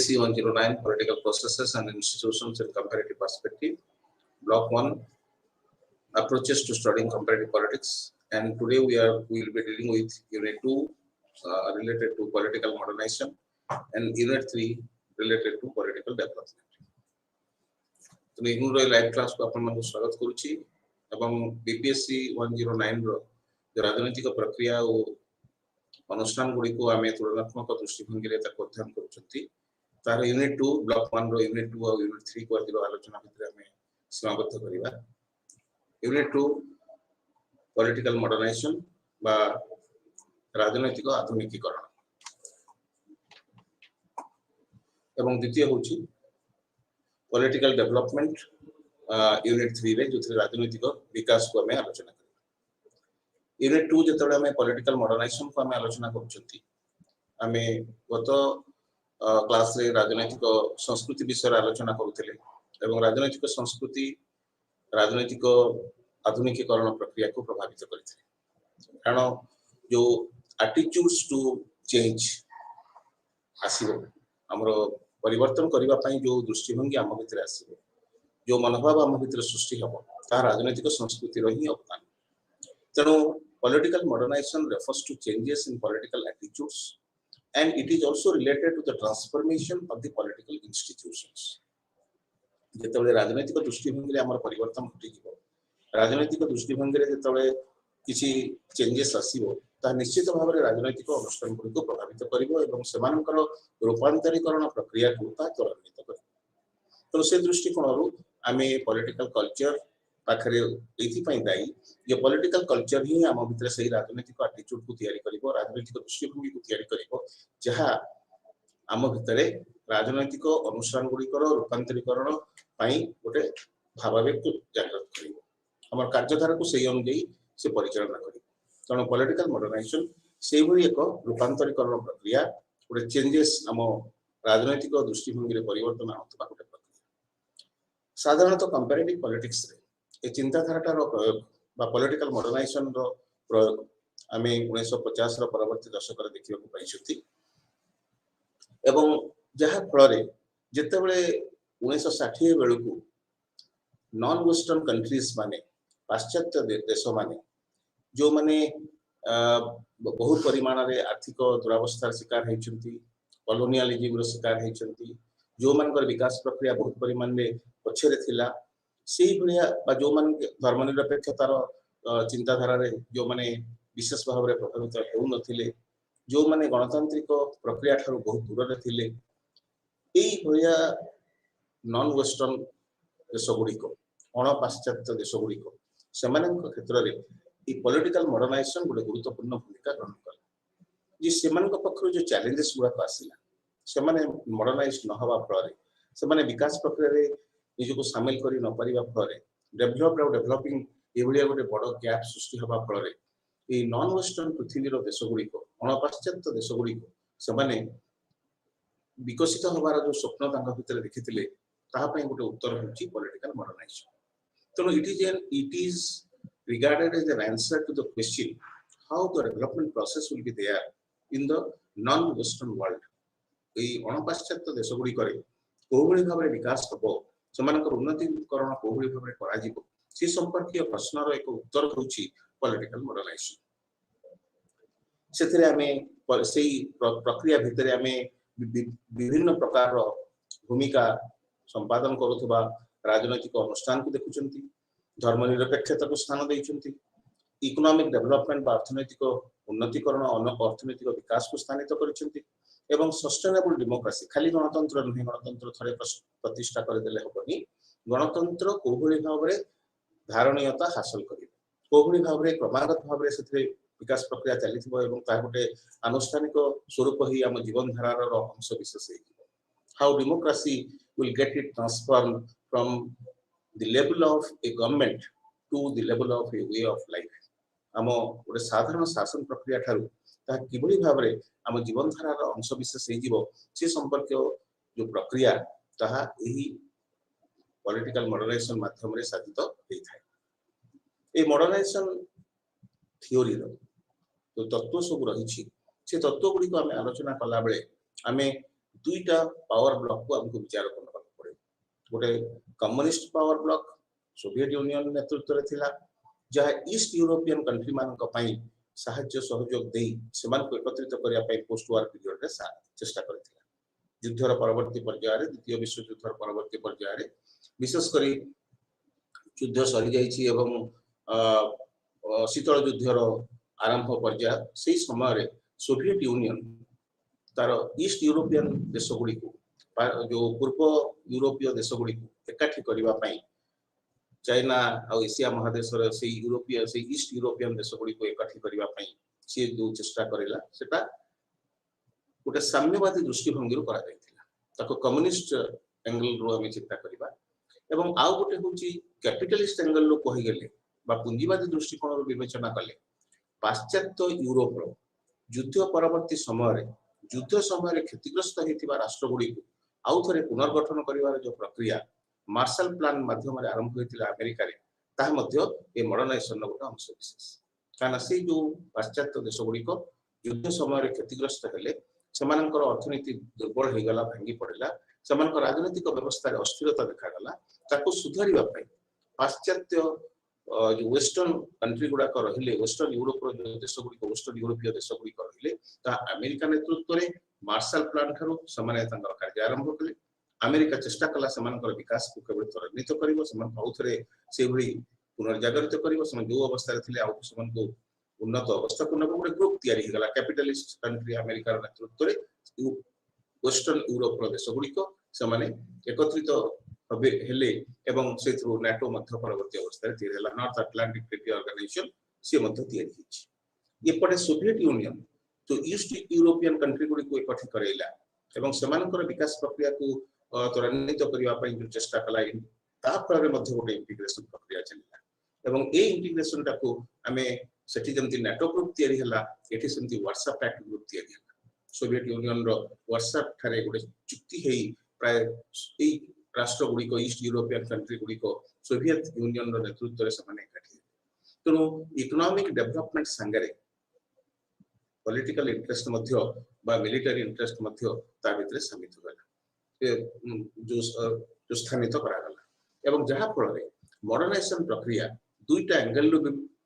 C109 Political Processes and Institutions in Comparative Perspective. Block 1 Approaches to Studying Comparative Politics. And today we will be dealing with Unit 2 related to political modernization and Unit 3 related to political development. तो ignore live class को अपन मन स्वागत करूची एवं BPSC 109 रो जो राजनीतिक प्रक्रिया और अनुष्ठान गुडी को आमे तुलनात्मक दृष्टिभंगी रे तक अध्ययन करूछंती तार यूनिट 2 ब्लॉक 1 रो यूनिट 2 और यूनिट 3 को अधिक आलोचना भितर आमे समाबद्ध करिबा। यूनिट 2 पॉलिटिकल मॉडर्नाइजेशन बा राजनीतिक आधुनिकीकरण एवं द्वितीय होची पॉलिटिकल डेवलपमेंट यूनिट 3 रे जो राजनीतिक विकास को हमें आलोचना करिबा। यूनिट 2 जतबे हमें पॉलिटिकल मॉडर्नाइजेशन को हमें आलोचना करूछंती हमें गत क्लास रे राजनीतिक संस्कृति विषय आलोचना करूथिले एवं राजनीतिक संस्कृति राजनीतिक आधुनिकीकरण प्रक्रिया को प्रभावित करथिले कारण जो एटीट्यूड्स टू चेंज आसीबो हमरो परिवर्तन करिबा पई जो दृष्टिभंगी आम भितर आसीबो जो मनोभाव आम भितर सृष्टि हबो ता राजनीतिक संस्कृति रो ही अवदान। तेणु political modernization refers to changes in political attitudes and it is also related to the transformation of the political institutions. जेतबे राजनीतिक दृष्टिभंगी रे हमर परिवर्तन घटी जिवो राजनीतिक दृष्टिभंगी रे जेतबे किछि चेंजेस आसीबो ता निश्चित भाव रे राजनीतिक अनुष्ठान को प्रभावित करिवो एवं सेमानकर रूपांतरीकरण प्रक्रिया को ता त्वरान्वित करिवो। तो से दृष्टिकोणरू आमे पॉलिटिकल कल्चर पाखरे एथि पई दाई जे पॉलिटिकल कल्चर ही आम भितर सही राजनीतिक एटीट्यूड को तयारी करिवो राजनीतिक दृष्टिभंगी को तयारी करिवो जहा आम भितर राजनीतिक अनुष्ठान गुडी कर रूपांतरीकरण पई गोटे भावावेग जागृत करिवो हमर कार्यधारा को सही अनुଯାयी से परिचालना करिवो। तण पॉलिटिकल मॉडर्नाइजेशन से भली एक रूपांतरीकरण प्रक्रिया गोटे चेंजेस आम राजनीतिक दृष्टिभंगी रे परिवर्तन आउतबा गोटे प्रक्रिया। साधारणतः कंपैरेटिव पॉलिटिक्स रे ए चिंताधाराटार प्रयोग बा पॉलिटिकल मॉडर्नाइजेशन रो प्रयोग आमे 1950 रो परवर्ती दशक रे देखिबा को पाइछथि एवं जहा फल रे जेतेबेले 1960 बेलकु नॉन वेस्टर्न कंट्रीज माने पाश्चात्य देश माने जो माने बहुत परिमाण रे आर्थिक दुरावस्थार शिकार हेचंती कॉलोनियलिज्म रो शिकार हेचंती जो मानकर विकास प्रक्रिया बहुत परिमाण रे पछरे थिला सेही भलिया बा जो मान धर्मनिरपेक्षतार चिंताधारा रे जो माने विशेष भाव रे प्रभावित हेउ नथिले जो माने गणतांत्रिक प्रक्रिया ठारू बहुत दूर रे थिले एही भलिया नॉन वेस्टर्न देश गुडी को अण पाश्चात्य देश गुडी को सेमानक क्षेत्र रे ई पॉलिटिकल मॉडर्नाइजेशन गोटे गुरुत्वपूर्ण भूमिका ग्रहण कला जे सेमानक पक्षरु जो चैलेंजेस गुडा आसिला सेमाने मॉडर्नाइज न हवा फल से माने विकास प्रक्रिया रे निजको शामिल करी न परिबा फल डेवलप्ड और डेवलपिंग एभलिया गोटे बड़ गैप सृष्टि हवा फल ए नॉन वेस्टर्न पृथ्वी रो देश गुडी को अण पाश्चात्य देश गुडी को से माने विकसित हबार जो स्वप्न तांका भितर देखिथिले ताहा पई गोटे उत्तर होची पॉलिटिकल मॉडर्नाइजेशन। तो it is regarded as an answer to the question how the development process will be there in the non-western world. এই অনপাশ্চাত্য দেশগুড়ি করে কোভଳି ভাবে বিকাশ হবো সেমানকৰ উন্নতিকরণ কোভଳି ভাবে করাଯିବ সে সম্পর্কীয় প্রশ্নর এক উত্তর হচ্ছে পলিটিক্যাল মডার্নাইজেশন। সেথিরে আমি সেই প্রক্রিয়া ভিতরে আমি বিভিন্ন প্রকার ভূমিকা संपादन करुवा राजनैतिक अनुष्ठान को देखुचंती धर्मनिरपेक्षता को स्थान देइचंती इकोनॉमिक डेवलपमेंट बा अर्थनैतिक उन्नतिकरण अर्थनैतिक विकास को स्थानित करिसंती एवं सस्टेनेबल डेमोक्रेसी खाली गणतंत्र नहीं गणतंत्र थरे प्रतिष्ठा कर देले होबनी गणतंत्र कोभଳି भाबरे धारणीयता हासिल करिवे कोभଳି भाबरे क्रमागत भाबरे सेथरे विकास प्रक्रिया चलिथिबो एवं ता गोटे आनुष्ठानिक स्वरूप ही हम जीवन धारार अंश विशेष है how democracy will get it transformed from the level of a government to the level of a way of life हम गोटे साधारण शासन प्रक्रिया ठारू ता किबळी भाबरे हम जीवन धारार अंश विशेष हे जीवो से संपर्क जो प्रक्रिया ताहा एही पॉलिटिकल मॉडर्नाइजेशन माध्यम रे साधित होई थाए। ए मॉडर्नाइजेशन थ्योरी रो तो तत्व सब रही छी से तत्व गुडी को हम आलोचना कला बेले हमें दुईटा पावर ब्लॉक को हमको विचार करना पड़े गोटे communist power block Soviet union नेतृत्व थिला जहाँ ईस्ट यूरोपियन कंट्री मान साहाय्य सहयोग दे एकत्रित करने पोस्ट वार पीरियड रे चेष्टा करथिला युद्धर परवर्ती पर्याय द्वितीय विश्व युद्धर परवर्ती पर्याय विशेषकर युद्ध सरी जाइछि एवं शीतल युद्धर आरंभ पर्याय से समय सोवियत यूनियन तार ईस्ट यूरोपियन देश गुड़ी जो पूर्व यूरोपीय देश गुड़ी एकाठी करने चाइना और एशिया महादेश से यूरोपीय से ईस्ट यूरोपियन देश गुड़ी एकाठी करने सी जो चेष्टा करेला सेटा गोटे साम्यवादी दृष्टिभंगी कम्युनिस्ट एंगल रू आम चिंता करवा एवं आउ गोटे हूँ कैपिटलिस्ट एंगल रू कहीगले पुंजीवादी दृष्टिकोण विवेचना कले पाश्चात्य यूरोप युद्ध परवर्ती समय युद्ध समय क्षतिग्रस्त होता राष्ट्र गुड़ी आउ थे पुनर्गठन कर जो प्रक्रिया मार्शल प्लान माध्यम आरंभ होता अमेरिका मॉडर्नाइजेशन गोटे अंश विशेष कहीं से जो पाश्चात्य देश गुड़िक युद्ध समय क्षतिग्रस्त हेले अर्थनीति दुर्बल हो गला भांगी पड़ा से राजनीतिक व्यवस्था अस्थिरता देखा सुधारिया पाश्चात्य जो वेस्टर्न कंट्री गुड़ाक रहिले वेस्टर्न यूरोप देश गुड़िक वेस्टर्न यूरोपीय देश गुड़िक रहिले अमेरिका नेतृत्व में मार्शल प्लान ठारू कार्य आरंभ कले अमेरिका चेष्टा कला विकास को केवल त्वरान्वित कर पुनर्जागरित कर जो अवस्था थे उन्नत अवस्था को नब गोटे ग्रुप या कैपिटलिस्ट कंट्री अमेरिकार नेतृत्व में वेस्टर्न यूरोप देश गुड़िक से एकत्रित हेले एवं से नाटो परवर्ती अवस्था नॉर्थ अटलांटिक ट्रीटी ऑर्गेनाइजेशन सी एपटे सोवियत यूनियन जो ईस्ट यूरोपियन कंट्री गुड़ी को एकठी करैला एवं सेमानकर विकास प्रक्रिया को त्वरान्वित करने जो चेष्टा कला फल गोटे इंटीग्रेशन प्रक्रिया चलला एवं ए इंटीग्रेशन टाको आमे सेठी जंती नाटो ग्रुप तयारी हला एठी सेमती वार्सा पैक्ट ग्रुप तयारी हला सोवियत यूनियन रो वार्सा ठारे गोटे चुक्ति हेई प्राय ए राष्ट्र गुड़ी को ईस्ट यूरोपियन कंट्री गुड़ी को सोवियत यूनियन रो नेतृत्व रे समान एकाठी तेणु इकोनॉमिक डेवलपमेंट संगरे पॉलिटिकल इंटरेस्ट मध्य बा मिलिटरी इंटरेस्ट मध्य ता भितरे समित होला जो स्थानित करा गला एवं जहा फल मॉडर्नाइजेशन प्रक्रिया दुईटा एंगल रो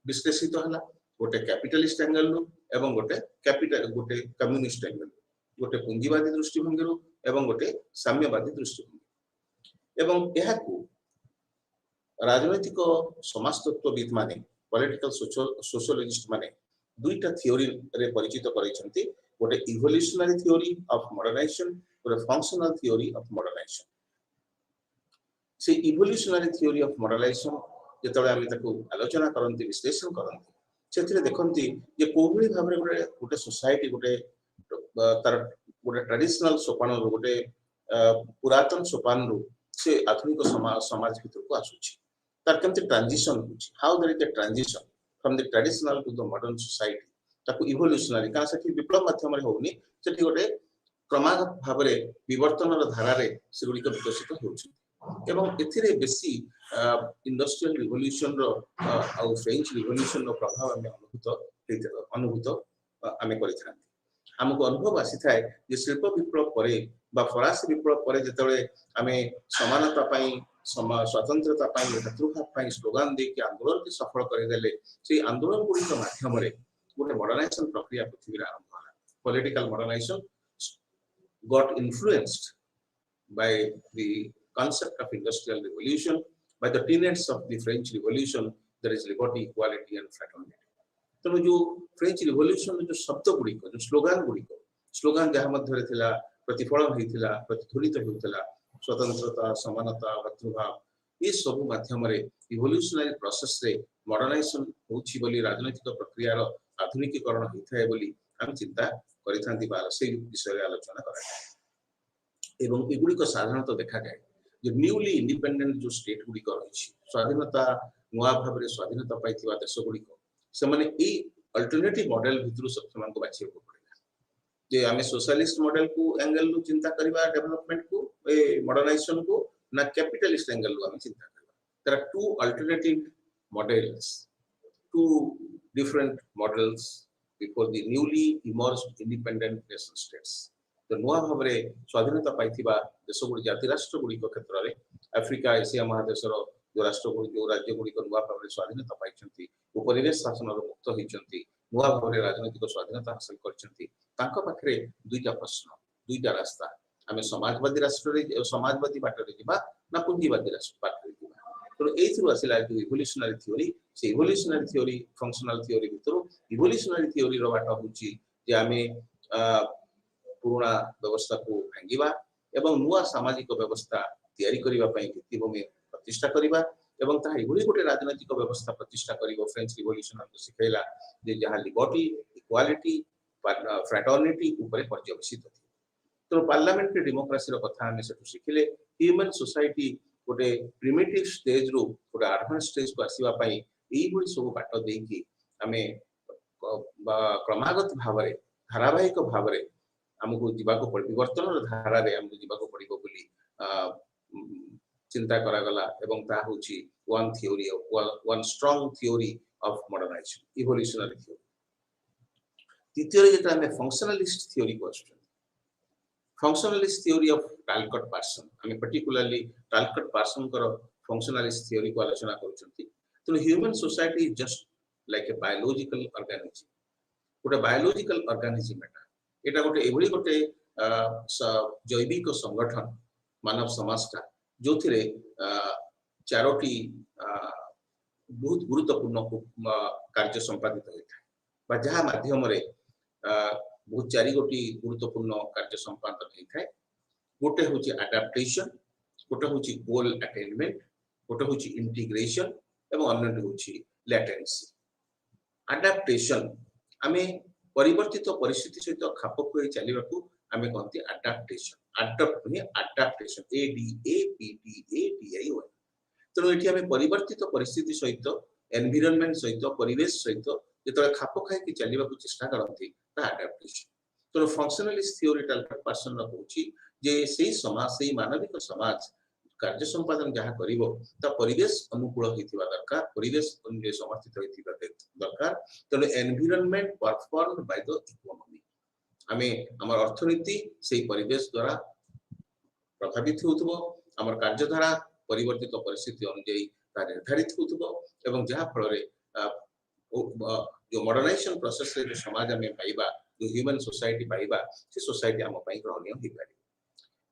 विश्लेषित हला गोटे कैपिटलिस्ट एंगल रो एवं गोटे कम्युनिस्ट एंगल गोटे पुंजीवादी दृष्टिभंगी रो एवं गोटे साम्यवादी दृष्टिभंगी एवं एहाकू राजनैतिक समाजतत्वविद माने पॉलिटिकल सोशियोलॉजिस्ट माने दुईटा थियोरी रे परिचित करैछंती गोटे इवोल्यूशनरी थियोरी ऑफ मॉडर्नाइजेशन गोटे फंक्शनल थियोरी ऑफ मॉडर्नाइजेशन से इवोल्यूशनरी थियोरी ऑफ मॉडर्नाइजेशन जेतबे आमे ताको आलोचना करंती विश्लेषण करंती सेथिरे देखंती जे कोभली भाबरे गोटे सोसाइटी गोटे तार गोटे ट्रेडिशनल सोपान गोटे पुरातन सोपान रो से आधुनिक समाज भीतर को आसुची तार केमते ट्रांजिशन होची how there is the transition from the traditional to the modern society ताको इवोल्यूशनरी का सेठी विप्लव माध्यम रे होउनी सेठी गोटे क्रमागत भाबरे विवर्तनर धारा रे सेगुडी को विकसित होउची एवं एथिरे बेसी इंडस्ट्रियल रिवोल्यूशन रो आउ फ्रेंच रिवोल्यूशन रो प्रभाव हमें अनुभूत आमे करिथांती हमको अनुभव आसी थाए जे शिल्प विप्लव परे बा फरासी विप्लव परे जेतबे आमे समानता पई स्वतंत्रता पई नेतृत्व पई स्लोगन दे के आंदोलन के सफल कर देले से आंदोलन गुडी के माध्यम रे गोटे मॉडर्नाइजेशन प्रक्रिया पृथ्वी रे आरंभ होला political modernization got influenced by the concept of industrial revolution, by the tenets of the French Revolution, there is liberty, equality and fraternity. तो जो फ्रेंच रिवॉल्यूशन जो शब्द गुड़िक जो स्लोगान जहाँ मध्य थिला प्रतिफलन होइथिला प्रतिध्वनित होइथिला स्वतंत्रता समानता भ्रातृभाव ये सब माध्यम रे इवोल्यूशनरी प्रोसेस रे मॉडर्नाइजेशन होछि बोली राजनीतिक प्रक्रिया रो आधुनिकीकरण होइथाय बोली हम चिंता करिथांती बा से विषय रे आलोचना करा एवं एगुड़िक साधारणतः देखा जाए जो न्यूली इंडिपेंडेंट जो स्टेट गुड़िक रही स्वाधीनता नुआ भाव स्वाधीनता पाई देश गुड़िक से अल्टरनेटिव मॉडल भितर से बाछा पड़ेगा जे आम सोशलिस्ट मॉडल को एंगल रु चिंता करबा डेवलपमेंट को मॉडर्नाइजेशन को ना कैपिटलिस्ट एंगल रु आम चिंता करबा there are two alternative models two different models before the newly emerged independent nation states तो नुआ भाव में स्वाधीनता पाइथिबा देश गुड़ी जाति राष्ट्र गुड़ी क्षेत्र में आफ्रिका एशिया महादेशर जो राष्ट्र गुड़ी जो राज्य गुड़ी नुआ भाव में स्वाधीनता पाई उपनिवेश शासन मुक्त होती नुआ भाव में राजनैतिक स्वाधीनता हासिल करते दुईटा प्रश्न दुईटा रास्ता आम समाजवादी राष्ट्र समाजवादी बाटर ना पुंजीवादी राष्ट्र बाटर तेणु ये आसला इवोल्यूशनरी थ्योरी से इवोल्यूशनरी थ्योरी फंक्शनल थ्योरी भीतर इवोल्यूशनरी थ्योरी बाट हूँ आम पुराणा व्यवस्था को भांगा एवं नुआ सामाजिक व्यवस्था तैयारी करने भित्तिभूमि प्रतिष्ठा करवा एवं ताहा इभली गोटे राजनैतिक व्यवस्था प्रतिष्ठा कर फ्रेंच रिवोल्यूशन हमको शिखेला जे जहाँ लिबर्टी इक्वालिटी फ्रैटर्निटी ऊपर पर्यवेसित थी तो पार्लियामेंट्री डेमोक्रेसी कथा आम से शिखिले ह्यूमन सोसाइटी गोटे प्रिमिटिव स्टेज रु गोटे एडवांस स्टेज को आसवा यही सब बाट देकी आम क्रमागत भाव धारावाहिक भाव आमको जीवाक परिवर्तन धारा आमको जीवाक पड़ो बोली चिंता करागला एवं ता होची one theory one strong theory of modernisation evolutionary theory द्वितीय जेटा आम फंक्शनलिस्ट थ्योरी को आसुछन functionalist theory of Talcott Parson आम पर्टिकुलरली टालकट पार्सन कर फंक्शनलिस्ट थ्योरी को आलोचना करूछंती तो human society is just like a biological organism गोटे बायोलॉजिकल ऑर्गेनिज्म एटा गोटे एभली गोटे जैविक संगठन मानव समाजटा जो थे चारोटी बहुत गुरुत्वपूर्ण कार्य संपादित होता है जहाँ माध्यम बहुत चारि गोटी गुरुत्वपूर्ण कार्य संपादन होता है गोटे हूँ अडाप्टेशन गोटे हूँ गोल अटेनमेंट गोटे हूँ इंटीग्रेशन एवं अन्य हूँ लैटेंसी अडाप्टेशन आम परिवर्तित परिस्थिति सहित खाप खुई चलने को आम कहते अडाप्टेशन अडप्ट नुहे अडाप्टेशन ADAPTATION तेणु ये आम परिवर्तित परिस्थिति सहित एनवायरनमेंट सहित परिवेश सहित जो खाप खाई चलने को चेष्टा करती अडाप्टेशन तेणु फंक्शनलिस्ट थ्योरी टालकट पार्सन कहूँ से समाज से मानविक समाज कार्य संपादन जहाँ कर परिवेश अनुकूल होता दरकार परिवेश समर्थित होता दरकार तेणु environment performed by the economy आम आम अर्थनीति से परिवेश द्वारा प्रभावित होथबो आम कार्यधारा परिवर्तित परिस्थिति अनुसार निर्धारित होथबो जहाँ फल जो मॉडर्नाइजेशन प्रोसेस रे जो समाज आम पाइबा जो ह्यूमन सोसाइटी पाइबा से सोसाइटी आम ग्रहणीय हो पारे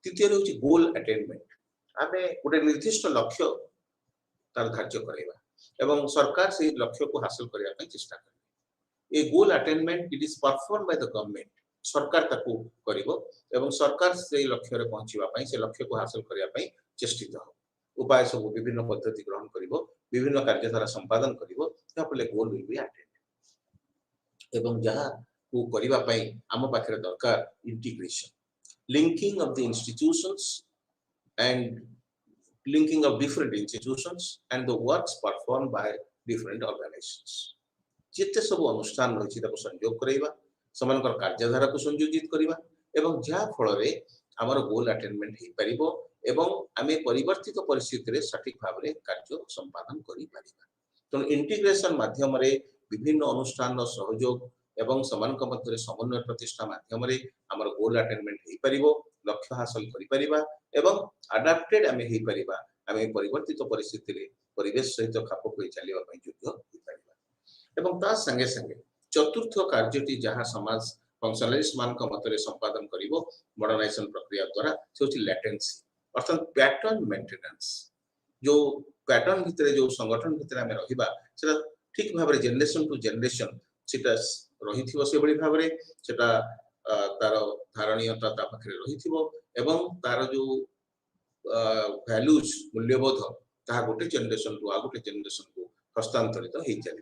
तृतीय हूँ गोल अटेनमेंट आम गोटे निर्दिष्ट लक्ष्य तार धार्य करवा एवं सरकार से लक्ष्य को हासिल करने चेष्टा करे ये goal attainment it is perform by the government सरकार ताकू करिवो एवं सरकार से लक्ष्य रे पहुंचीबा से लक्ष्य को हासिल करने चेष्टित हो उपाय सब विभिन्न पद्धति ग्रहण करिवो विभिन्न कार्यधारा संपादन करिवो तापले गोल विल बी अटेन्ड एवं जहाँ को करिबा पई आम पाखरे दरकार integration linking of the institutions and linking of different institutions and the works performed by different organizations जिते सब अनुष्ठान रही संयोग करवा समानकर कार्यधारा को संयोजित करवा एवं जहाँ फल आमर गोल अटेनमेंट हो पारिबो एवं आम परिवर्तित परिस्थिति रे सठिक भाव में कार्य संपादन करि पारिबा तेणु इंटीग्रेशन माध्यम विभिन्न अनुष्ठान सहयोग एवं समानक मध्य समन्वय प्रतिष्ठा माध्यम आमर गोल अटेनमेंट हो पारिबो लक्ष्य हासिल करिपरिबा एवं अडाप्टेड आम हो पारिबा आम परिवर्तित परिस्थिति रे परिवेश सहित खाप खुई चलिबा पई योग्य हो पारिबा एवं ता संगे संगे चतुर्थ कार्यटी जहाँ समाज फंक्शनलिस्ट मानक मतरे संपादन करिवो मॉडर्नाइजेशन प्रक्रिया द्वारा से होची लैटेंसी अर्थात पैटर्न मेंटेनेंस जो पैटर्न भितर जो संगठन भितर आम रहिबा सेटा ठीक भाव में जनरेशन टू जनरेशन सेटा रहिथिबो से बड़ी भाव में सेटा तार धारणीयता ता पाखरे रहिथिबो एवं तार जो वैल्यूज मूल्यबोध ता गोटे जनरेशन टू आ गोटे जनरेशन को हस्तांतरित हो चली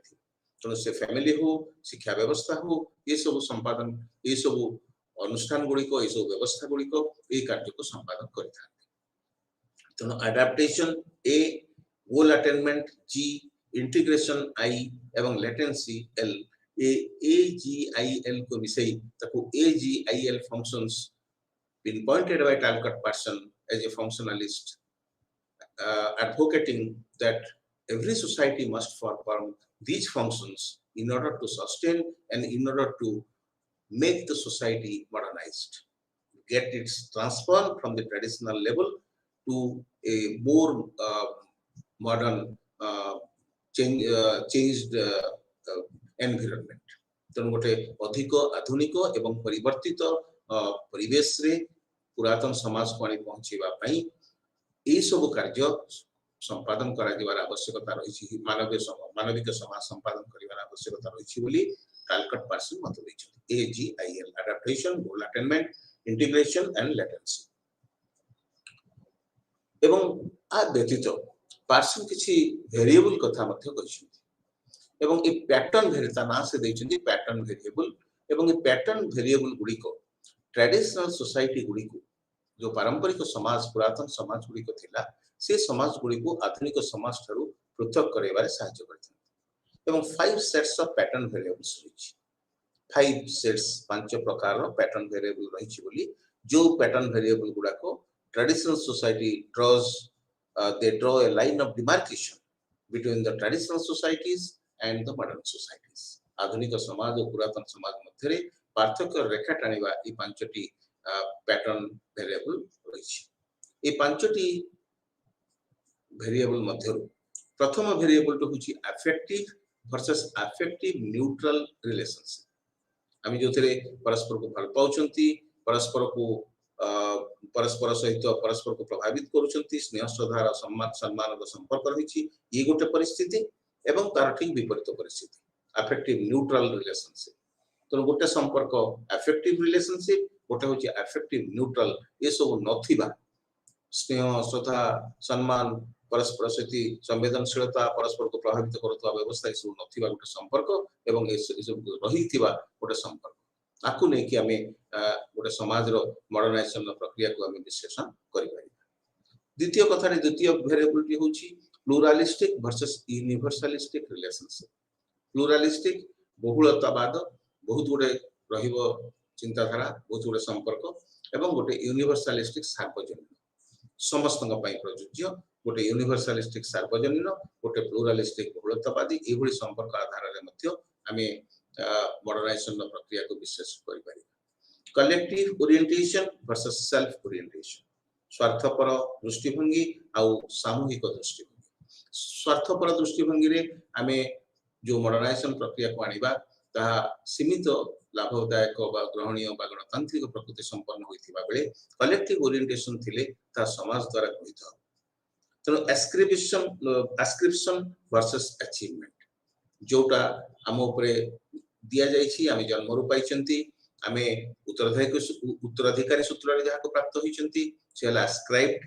तेणु से फैमिली हो शिक्षा व्यवस्था हो ये सब संपादन ये सब अनुष्ठान गुड़िक ये सब व्यवस्था गुड़िक ये कार्य को संपादन करता तेणु adaptation A goal attainment G integration I एवं लेटेंसी एल AGIL को मिसई ताको AGIL functions pinpointed by Talcott Parsons as a functionalist advocating that every society must perform these functions in order to sustain and in order to make the society modernized get its transformed from the traditional level to a more modern changed environment. तेणु गोटे अधिक आधुनिक एवं परिवर्तित परिवेश रे पुरातन समाज को आनी पहुंचीबा पई ए सब कार्य संपादन करा दिवार आवश्यकता रही मानविक समाज संपादन करिवार आवश्यकता रही बोली कालकट पार्सन मत दैछथि AGIL adaptation goal attainment integration and latency एवं आ व्यतीत पार्सन किछि वेरिएबल कथा मध्य कहिसथि एवं ए पैटर्न वेरिएबल ना से दैछथि पैटर्न वेरिएबल एवं ए पैटर्न वेरिएबल गुडी को ट्रेडिशनल सोसाइटी गुडी को जो पारंपरिक समाज पुरातन समाज गुडी को थिला से समाज गुडी को आधुनिक समाज ठारू पृथक करैबारे सहायता करथि एवं 5 सेट्स ऑफ पैटर्न वेरिएबल्स रहिछि 5 सेट्स पांच प्रकार रो पैटर्न वेरिएबल रहिछि बोली जो पैटर्न वेरिएबल गुडा को traditional society they draw a line of demarcation between the traditional societies and the modern societies आधुनिक समाज और पुरातन समाज मध्य रे पार्थक्य रेखा टाणिबा ई पांचटी पैटर्न वेरिएबल रहिछि ए पांचटी वेरिएबल मध्य प्रथम वेरिएबल तो होछि affective versus affective neutral relationship आमी जोथरे परस्पर को भल पाउचंती परस्पर को परस्पर सहित परस्पर को प्रभावित करूचंती स्नेह श्रद्धा सम्मान संपर्क रहिछि ये गोटे परिस्थिति एवं तार ठीक विपरीत परिस्थिति अफेक्टिव न्यूट्रल रिलेशनशिप तो गोटे संपर्क अफेक्टिव रिलेशनशिप गोटे होछि अफेक्टिव न्यूट्रल ये सब नथिबा स्नेह श्रद्धा सम्मान परस्पर सहित संवेदनशीलता परस्पर को प्रभावित करतवा व्यवस्था ये सब नथिबा गोटे संपर्क एवं ये सब रहिथिबा गोटे संपर्क आकु नै कि हमें गोटे समाज रो मॉडर्नाइजेशन प्रक्रिया को हमें विश्लेषण करि पारि द्वितीय कथा रे द्वितीय वेरिएबल होछि प्लुरालिस्टिक वर्सेस यूनिवर्सलिस्टिक रिलेशनशिप प्लुरालिस्टिक बहुलतावाद बहुत गुडे रहिबो चिंताधारा बहुत गुडे संपर्क एवं गोटे यूनिवर्सलिस्टिक सार्वजनीन समस्त पई प्रयोज्य गोटे यूनिवर्सलिस्टिक सार्वजनीन गोटे प्लुरालिस्टिक बहुलतावादी ए भली संपर्क आधार रे मध्य हमें मॉडर्नाइजेशन प्रक्रिया को विश्लेषण करि पारि collective orientation versus self orientation स्वार्थपर दृष्टिभंगी आउ सामूहिक दृष्टिभंगी स्वार्थपर दृष्टिभंगी रे हमें जो मॉडर्नाइजेशन प्रक्रिया को आनिबा ता सीमित लाभदायक बा ग्रहणीय बा गणतांत्रिक प्रकृति संपन्न होइथिबा बेले कलेक्टिव ओरिएंटेशन थिले ता समाज द्वारा गृहीत तेनो एस्क्रिप्शन वर्सेस अचीवमेंट जोटा हम ऊपर दिया जाइछि आमे जन्म रु पाइचंती आमे उत्तराधिकारी सूत्र रे जहा को प्राप्त होइचंती सेला एस्क्राइब्ड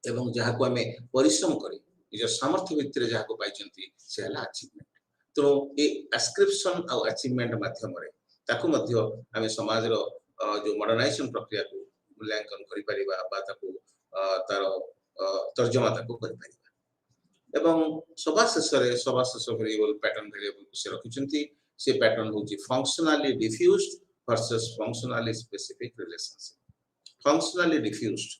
एवं जहा को आमे परिश्रम करी निज सामर्थ्य भितर जहा को पाइचंती सेला अचीवमेंट तो ए एस्क्रिप्शन आ अचीवमेंट माध्यम रे ताकू मध्य आमे समाज रो जो मॉडर्नाइजेशन प्रक्रिया को मूल्यांकन करि परिबा बा ताकू तार तर्जमा ताकू करि परिबा एवं सबाशेष वेरिएबल पैटर्न वेरिएबल को से रखिचंती से पैटर्न होची functionally diffused versus functionally specific relationship functionally diffused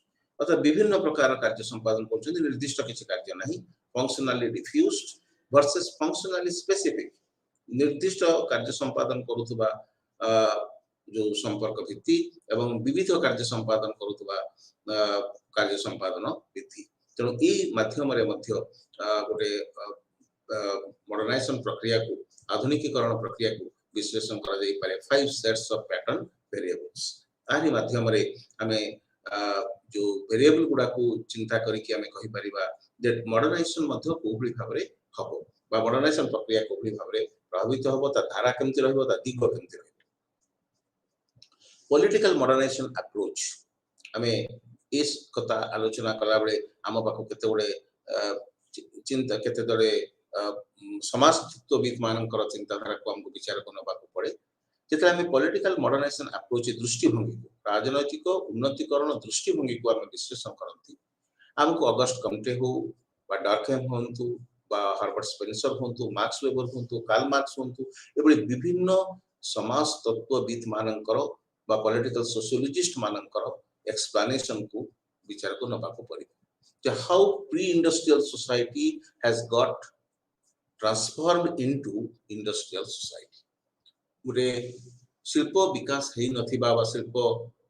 अर्थात विभिन्न प्रकार कार्य संपादन करछन निर्दिष्ट किछि कार्य नाही functionally diffused versus functionally specific निर्दिष्ट कार्य संपादन करूतबा जो संपर्क भित्ति एवं विविध कार्य संपादन करूतबा कार्य संपादन भित्ति तेणु ए माध्यम रे मध्य गोटे मॉडर्नाइजेशन प्रक्रिया को आधुनिकीकरण प्रक्रिया को विश्लेषण करा जाई पारे 5 सेट्स ऑफ पैटर्न वेरिएबल्स आरि माध्यम रे हमें जो वेरिएबल गुडा को चिंता करी कि हमें कहि परिबा दैट मॉडर्नाइजेशन मध्य कोबली भाबरे हबो बा मॉडर्नाइजेशन प्रक्रिया कोबली भाबरे प्रभावित हबो ता धारा केमति रहबो ता दिग केमति रहबो पॉलिटिकल मॉडर्नाइजेशन अप्रोच हमें इस कथा आलोचना कला बेले आम पाखु केते गुडे चिंता केते दरे समाजतत्वविद मानकर चिंताधारा को हमको विचार को नबा को पड़े जेते हम पॉलिटिकल मॉडर्नाइजेशन अप्रोच दृष्टिभंगी को राजनैतिक उन्नतिकरण दृष्टिभंगी को हम विश्लेषण करंती हमको अगस्ट कम्टे हो बा डार्कहेम होंतु बा हार्बर्ट स्पेंसर होंतु मार्क्स वेबर होंतु कार्ल मार्क्स होंतु एबडी विभिन्न समाज तत्वविद मानकर बा पॉलिटिकल सोशियोलॉजिस्ट मानकर explanation को विचार को नबा को पड़ी जो how pre-industrial society has got transformed into industrial society गुरे शिल्प विकास हेई नथिबा बा शिल्प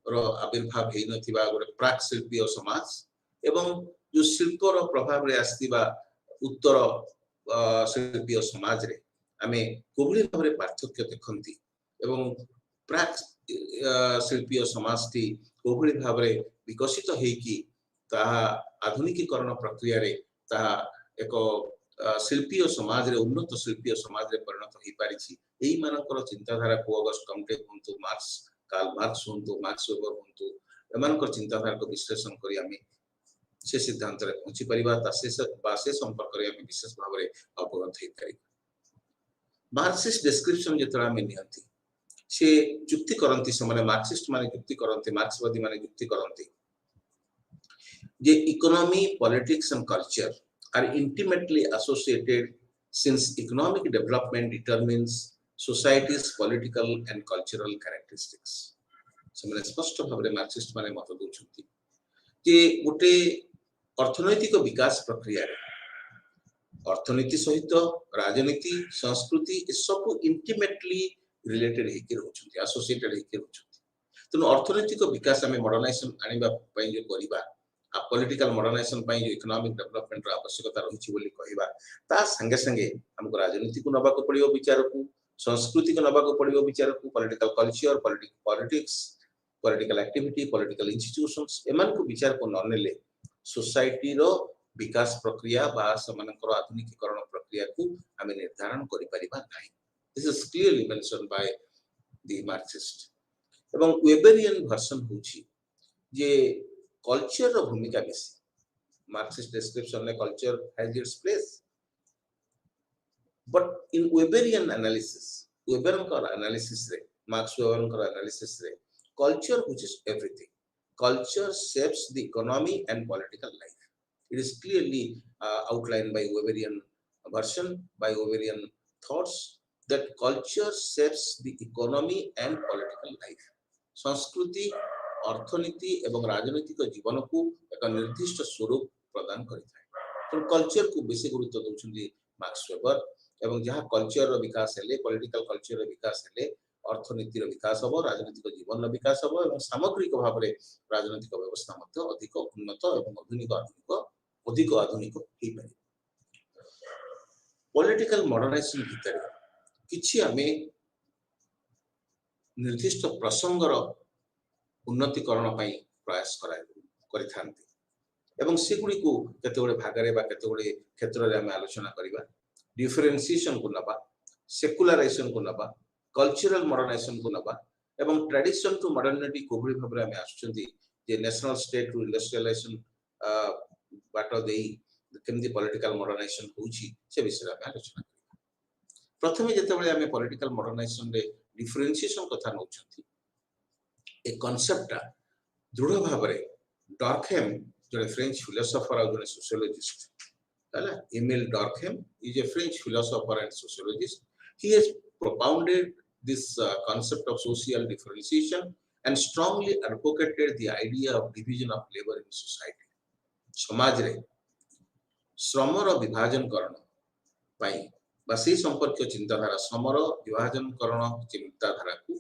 रो आविर्भाव हेई नथिबा गोटे प्राक शिल्पीय समाज एवं जो शिल्पर प्रभाव रे आस्तिबा उत्तर शिल्पीय समाज रे आमे कोबली भाबरे पार्थक्य देखंती एवं प्राक शिल्पीय समाजटी कोबली भाबरे विकसित हेकी ताहा आधुनिकीकरण प्रक्रिया रे ताहा एक शिल्पीय समाज रे उन्नत शिल्पीय समाज रे परिणत होई पारिछि एई मानकर चिंताधारा को अगस्ट कॉम्टे हुंतु मार्क्स कार्ल मार्क्स हुंतु मार्क्स वेबर हुंतु एमानकर चिंताधारा को विश्लेषण करी आमे से सिद्धांत रे पहुंची परिबा से संपर्क रे आमे विशेष भाव रे अवगत होई पारि मार्क्सिस्ट डिस्क्रिप्शन जेतरा में नियंती से जुक्ति करंती समाने मार्क्सिस्ट माने जुक्ति करंती मार्क्सवादी माने जुक्ति करंती जे economy politics and culture are intimately associated since economic development determines society's political and cultural characteristics. ସେମାନେ ସ୍ପଷ୍ଟ ଭାବରେ ମାର୍କ୍ସିଷ୍ଟ ମାନେ ମତ ଦଉଛନ୍ତି ଯେ ଗୋଟେ ଅର୍ଥନୈତିକ ବିକାଶ ପ୍ରକ୍ରିୟାରେ ଅର୍ଥନୀତି ସହିତ ରାଜନୀତି ସଂସ୍କୃତି ଏସବୁ ଇଣ୍ଟିମେଟଲି ରିଲେଟେଡ୍ ହେଇକି ରହୁଛନ୍ତି ଆସୋସିଏଟେଡ୍ ହେଇକି ରହୁଛନ୍ତି ତେଣୁ ଅର୍ଥନୈତିକ ବିକାଶ ଆମେ ମଡର୍ନାଇଜେସନ ଆଣିବା ପାଇଁ ଯୋଉ କରିବା पॉलिटिकल मॉडर्नाइजेशन पाई जो इकोनॉमिक डेवलपमेंट रो आवश्यकता रहिछि बोली कहिबा ता संगे संगे हमको राजनीति को नबा को पड़ियो विचार को संस्कृति को नबा को पड़ियो विचार को political culture politics political activity political institutions एमन को विचार को न नेले सोसाइटी रो विकास प्रक्रिया बा समानकर आधुनिकीकरण प्रक्रिया को हमें निर्धारण करि परिबा नाही this is clearly mention by the Marxist एवं वेबरियन वर्जन होछि जे कल्चर रो भूमिका बेसी मार्क्सिस्ट डिस्क्रिप्शन ने culture has its place but in Weberian analysis Weber का एनालिसिस रे मार्क्स वेबर का एनालिसिस रे culture which is everything culture shapes the economy and political life it is clearly outlined by Weberian version by Weberian thoughts that culture shapes the economy and political life संस्कृति अर्थनीति एवं राजनीतिक जीवन को एक निर्दिष्ट स्वरूप प्रदान करिथाय तो कल्चर को बेसी गुरुत्व दउछन्ती मार्क्स वेबर एवं जहां कल्चर रो विकास हेले पॉलिटिकल कल्चर रो विकास हेले अर्थनीति रो विकास हबो राजनीतिक जीवन रो विकास हबो एवं सामग्रिक भाव रे राजनीतिक व्यवस्था मध्ये अधिक उन्नत एवं अधिक आधुनिक होई पारे पॉलिटिकल मॉडर्नाइजेशन भितर किछि आमे निर्दिष्ट प्रसंगर उन्नतिकरण पई प्रयास करिथांती एवं सेगुडी को केतेगुडे भागरे बा केतेगुडे क्षेत्र रे हम आलोचना करिबा डिफरेंशिएशन को नबा सेकुलराइजेशन को नबा कल्चरल मॉडर्नाइजेशन को नबा एवं ट्रेडिशन टू मॉडर्निटी कोबरी भाबरे हम आछुचंती जे नेशनल स्टेट टू इंडस्ट्रियलाइजेशन बाटो देई केमदी पॉलिटिकल मॉडर्नाइजेशन होउची से विषय हम आलोचना करिबा प्रथमे जेतेबेले हम पॉलिटिकल मॉडर्नाइजेशन रे डिफरेंशिएशन कथा नउचंती ए कॉन्सेप्ट दृढ़ भाव रे डॉर्कहेम जो फ्रेंच फिलोसोफर और जो सोशियोलॉजिस्ट हैला Emile Durkheim is a French philosopher and sociologist he has propounded this concept of social differentiation and strongly advocated the idea of division of labor in society समाज रे श्रम रो विभाजन करण पाई बा से संपर्क चिंताधारा श्रम रो विभाजन करण चिंताधारा को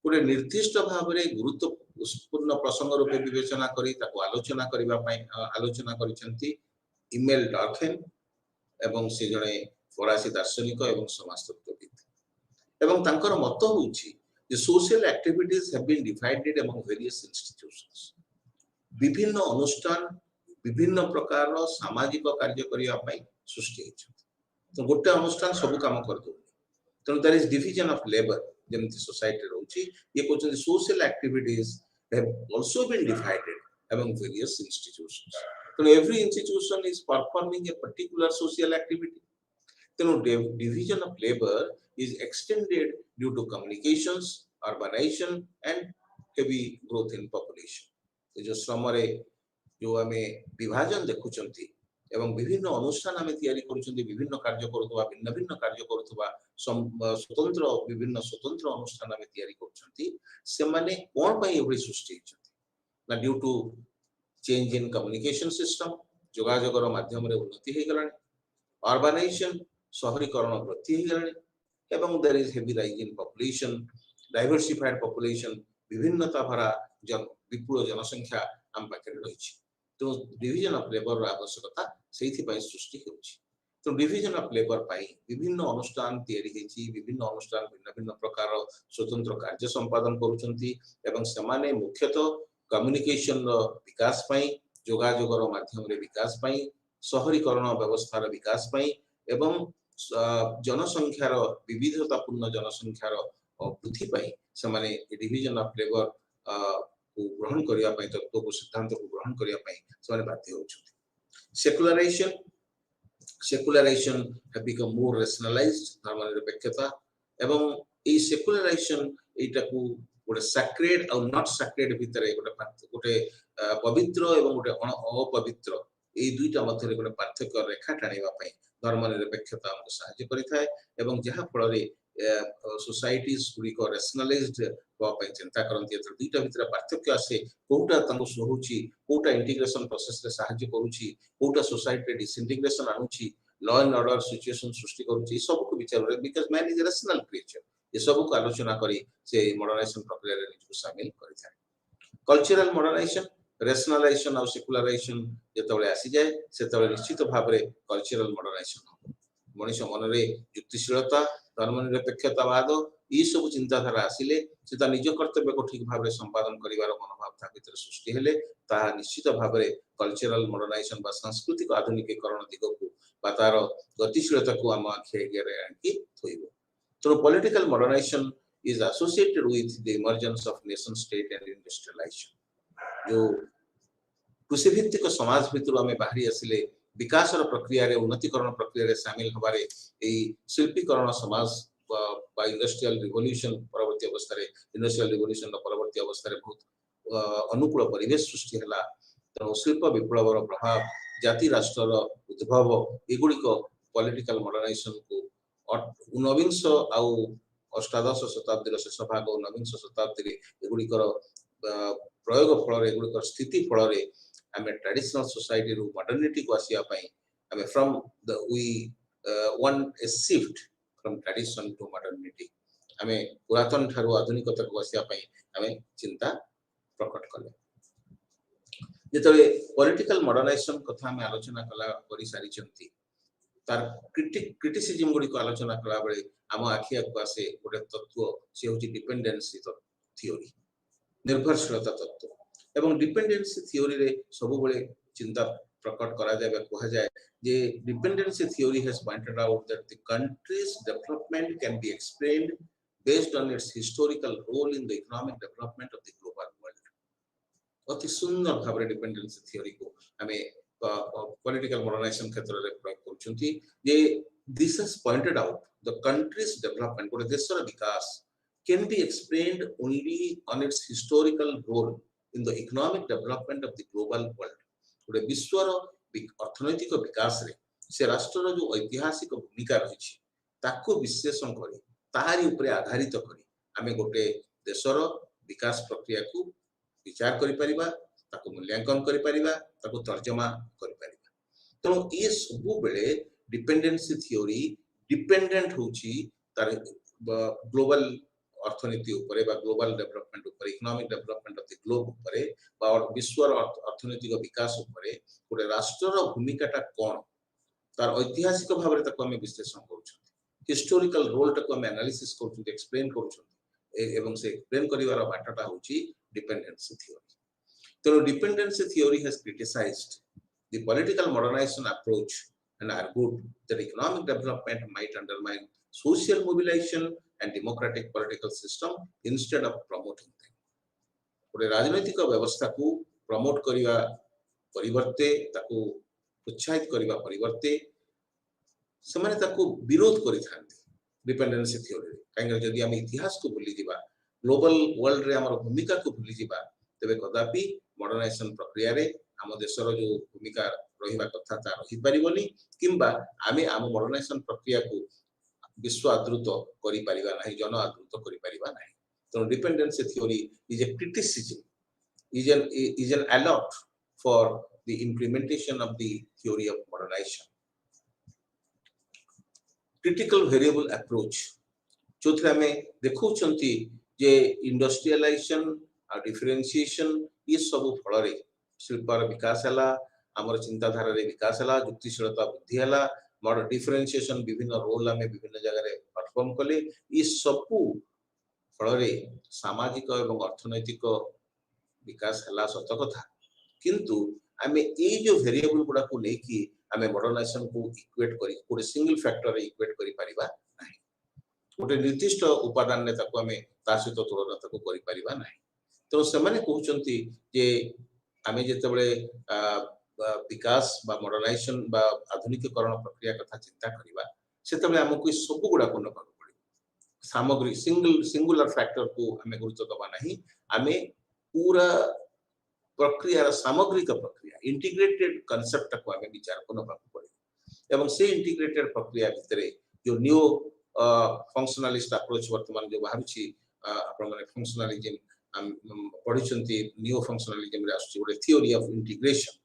पूरे निर्दिष्ट भाव रे गुरुत्वपूर्ण प्रसंग रूपे विवेचना करी ताको आलोचना करिबा पई आलोचना करिसंती इमेल डॉर्कहेम एवं से जणे फरासी दार्शनिक एवं समाजतत्वविद एवं तांकर मत होउची जे social activities have been divided among various institutions विभिन्न अनुष्ठान विभिन्न प्रकार सामाजिक कार्य करिया पई सृष्टि हेछि तो गोटे अनुष्ठान सब काम कर दो तो there is division of labour जेमति सोसाइटी रहउची ये कोचन social activities have also been divided among various institutions तो every institution is performing a particular social activity तो division of labor is extended due to communications urbanization and heavy growth in population जो श्रम रे जो हमें विभाजन देखुचंती एवं विभिन्न अनुष्ठान हमें तैयारी करूचंती विभिन्न कार्य करथवा भिन्न भिन्न कार्य करथवा स्वतंत्र विभिन्न स्वतंत्र अनुष्ठान हमें तैयारी करूचंती से माने कोन पई एवरी सृष्टि हेचंती ना due to change in communication system जोगाजोगर माध्यम रे उन्नति हे गलानी अर्बनाइजेशन शहरीकरण वृद्धि हे गलानी एवं there is heavy rise in population diversified population विभिन्नता भरा विपुल जनसंख्या आम पाखे रही तो डिविजन ऑफ लेबर आवश्यकता से सृष्टि होउछि तो डिविजन ऑफ लेबर विभिन्न अनुष्ठान विभिन्न अनुष्ठान भिन्न भिन्न प्रकार स्वतंत्र कार्य संपादन करुँच मुख्यतः कम्युनिकेशन विकास जोगाजोगर माध्यम विकास शहरीकरण व्यवस्थार विकास एवं जनसंख्यार विविधतापूर्ण जनसंख्यार वृद्धि से डिविजन ऑफ लेबर को ग्रहण करने तत्व को सिद्धांत को ग्रहण करने बाध्य होती secularisation have become more rationalized धर्मनिरपेक्षता एवं ए सेकुलराइजेशन एटा को गोटे सैक्रेड और नॉट सैक्रेड भितर गोटे पवित्र एवं गोटे अपवित्र ए दुईटा मध्य गोटे पार्थक्य रेखा टाणिबा पई धर्मनिरपेक्षता हमको सहायता करिथाय एवं जहा फल रे सोसाइटीज गुडिक रैशनलाइज्ड होपई चिंता करंती दुईटा भितर पार्थक्य आसे कोटा तांको सोहुची कोटा इंटीग्रेशन प्रोसेस रे सहायता करूची कोटा सोसाइटी डिसइंटीग्रेशन आनुची लॉ एंड ऑर्डर सिचुएशन सृष्टि करूची सब को विचार रे because man is rational creature ये सब को आलोचना करी से मॉडर्नाइजेशन प्रक्रिया रे निजको शामिल करिथाय कल्चरल मॉडर्नाइजेशन रैशनलाइजेशन और सेकुलराइजेशन जेतबळे आसी जाय सेतबळे निश्चित भाव रे कल्चरल मॉडर्नाइजेशन मनुष्य मन रे युक्तिशीलता धर्मनिरपेक्षतावाद ये सब चिंताधारा आसिले से निज कर्तव्य को ठीक भाव संपादन करिवार मनोभाव ता भीतर सृष्टि हेले ता निश्चित भाव रे कल्चरल मॉडर्नाइजेशन बा सांस्कृतिक आधुनिकीकरण दिग को बा तार गतिशीलता को आम आखि आगे आंकी थोइबो तो political modernization is associated with the emergence of nation state and industrialization जो कृषि भित्तिक समाज भितर आम बाहरी आसिले विकास प्रक्रिया रे उन्नतिकरण प्रक्रिया रे शामिल हबारे ए शिल्पीकरण समाज बा इंडस्ट्रियल रिवोल्यूशन परवर्ती अवस्था रे इंडस्ट्रियल रिवोल्यूशन परवर्ती अवस्था रे बहुत अनुकूल परिवेश सृष्टि हला तो शिल्प विप्लवर प्रभाव जाति राष्ट्रर उद्भव एगुड़िक पॉलिटिकल मॉडर्नाइजेशन को ऊनविंश आउ अष्टादश शताब्दी शेष भाग ऊनविंश शताब्दी एगुड़िकर प्रयोग फल एगुड़िकर स्थिति फल आमे ट्रेडिशनल सोसाइटी रू मॉडर्निटी को आसिया पई आमे from the we one a shift from tradition to modernity आमे पुरातन थारु आधुनिकता को आसिया पई आमे चिंता प्रकट कले जेतले पॉलिटिकल मॉडर्नाइजेशन कथा आमे आलोचना कला करि सारी चंती तार क्रिटिसिज्म गुडी को आलोचना कला बेले आम आखिया को आसे गोटे तत्व से होची डिपेंडेंसी थ्योरी निर्भरशीलता तत्व एवं डिपेंडेंसी थ्योरी रे सब बळे चिंता प्रकट करा जाय कहा जाय जे dependency theory has pointed out that the countries development can be explained based on its historical role in the economic development of the global world अति सुंदर भाव रे डिपेंडेंसी थ्योरी को हमें पॉलिटिकल मॉडर्नाइजेशन क्षेत्र रे प्रयोग करछंती जे this has pointed out the countries development गोटे देशर विकास can be explained only on its historical role in the economic development of the global world गोटे विश्वर अर्थनैतिक विकास रे से राष्ट्र जो ऐतिहासिक भूमिका रही ताको विश्लेषण करी ताहारी ऊपर आधारित करी आमे गोटे देशर विकास प्रक्रिया को विचार करि परिबा ताको मूल्यांकन करि परिबा ताको तर्जमा करि परिबा तो ये सब बेले डिपेंडेंसी थ्योरी डिपेंडेंट होची तार ग्लोबल अर्थनीति ऊपर बा ग्लोबल डेवलपमेंट ऊपर economic development of the globe ऊपर बा विश्वर अर्थनैतिक विकास ऊपर गोटे राष्ट्रर भूमिकाटा कोन तार ऐतिहासिक भाव रे ताको हमें विश्लेषण करूछ हिस्टोरिकल रोल टाको हमें एनालिसिस करूछ एक्सप्लेन करूछ एवं से एक्सप्लेन करिवार बाटटा होची डिपेंडेंसी थ्योरी तो dependency theory has criticized the political modernization approach and argued that economic development might undermine social mobilization and democratic political system instead of promoting them. गोटे राजनैतिक व्यवस्था को प्रमोट करिवा परिवर्ते ताको उत्साहित करिवा परिवर्ते समाने ताको विरोध करि थांती डिपेंडेंसी थ्योरी काहे जदि हम इतिहास को भूली दिबा ग्लोबल वर्ल्ड रे हमर भूमिका को भूली दिबा तबे कदापि मॉडर्नाइजेशन प्रक्रिया रे हम देशर जो भूमिका रहिबा कथा ता रहि परिबोनी किंबा आमे आम मॉडर्नाइजेशन प्रक्रिया को विश्व आदृत करि परिबा नाही जन आदृत करि परिबा नाही तो dependency theory is a criticism is an alert for the implementation of the theory of modernization critical variable approach जोथरा में देखौ छंती जे इंडस्ट्रियलाइजेशन आ डिफरेंशिएशन ये सब फल रे शिल्पर विकास हला हमर चिंताधारा रे विकास हला युक्तिशीलता बुद्धि हला मोर डिफरेंशिएशन विभिन्न रोल आमे विभिन्न जगह रे परफॉर्म कले ये सब फल रे सामाजिक एवं अर्थनैतिक विकास हला सत कथा किंतु आमे ए जो वेरिएबल गुडा को लेकी आमे मॉडर्नाइजेशन को इक्वेट करी गोटे सिंगल फैक्टर रे इक्वेट करी परिबा नाही गोटे निर्दिष्ट उपादान ने ताको आमे ता सहित तुलना ताको करी परिबा नाही तो सेमाने कहउचंती जे आमे जेते बळे विकास बा मॉडर्नाइजेशन बा आधुनिकीकरण प्रक्रिया कथा चिंता करिबा सेते बळे हमकु सब गुडा को नबाक पड़े सामग्री सिंगुलर फैक्टर को आमे गुरुत्व दबा नाही आमे पूरा प्रक्रिया सामग्रिक प्रक्रिया इंटीग्रेटेड कांसेप्ट को आमे विचार को नबाक पड़े एवं से इंटीग्रेटेड प्रक्रिया भितरे जो न्यू फंक्शनलिस्ट अप्रोच वर्तमान जो बाहरुची आपण माने फंक्शनलिज्म पढिचंती न्यू फंक्शनलिज्म रे आसुची गोटे थ्योरी ऑफ इंटीग्रेशन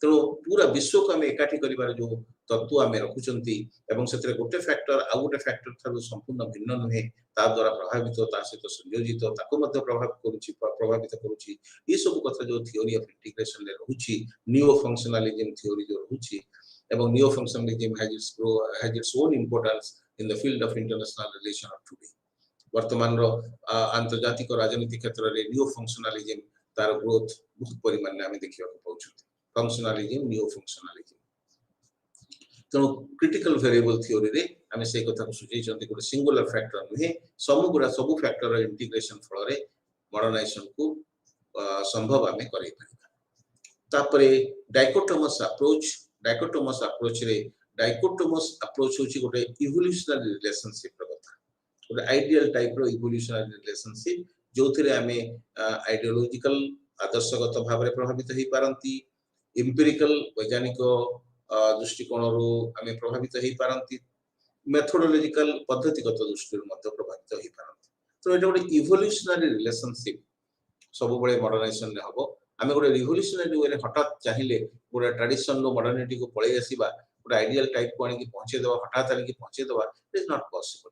तो पूरा विश्व को आमे एकाठी करिवार जो तत्व आमे रखुचंती एवं सेतरे गोटे फैक्टर आ गोटे फैक्टर थारु संपूर्ण भिन्न नहे ता द्वारा प्रभावित ता सहित संयोजित ताको मध्ये प्रभावित करूची ये सब कथा जो थ्योरी ऑफ इंटीग्रेशन ले रहुची न्यू फंक्शनलिज्म थ्योरी जो रहुची एवं new functionalism has its own importance in the field of international relation of today वर्तमान रो अंतर्जातिक राजनीति क्षेत्र रे न्यू फंक्शनलिज्म तार ग्रोथ बहुत परिमाण में देखियो पाउछु फंक्शनलिज्म न्यू फंक्शनलिज्म तो क्रिटिकल वेरिएबल थ्योरी रे हमें से कथा को सुझाई चंती गोटे सिंगुलर फैक्टर नहे सब फैक्टर इंटीग्रेशन फल रे मॉडर्नाइजेशन को संभव हमें करै परिबा तापरे डाइकोटोमस अप्रोच रे डाइकोटोमस अप्रोच होची गोटे इवोल्यूशनरी रिलेशनशिप रो कथा गोटे आइडियल टाइप रो इवोल्यूशनरी रिलेशनशिप जोथिरे हमें आइडियोलॉजिकल आदर्शगत भाव रे प्रभावित होई पारंती एम्पिरिकल वैज्ञानिक दृष्टिकोण रो हमें प्रभावित होई पारंती मेथोडोलॉजिकल पद्धतिगत दृष्टि मध्ये प्रभावित होई पारंती तो एटा गोटे इवोल्यूशनरी रिलेशनशिप सब बळे मॉडर्नाइजेशन रे हबो हमें गोटे रिवोल्यूशनरी वे हठात चाहिए गोटे ट्रेडिशन रो मॉडर्निटी को पळे आसीबा गोटे आइडियल टाइप को आनी पहुंचे देबा हठात आनी पहुंचे देबा इट इज नॉट पॉसिबल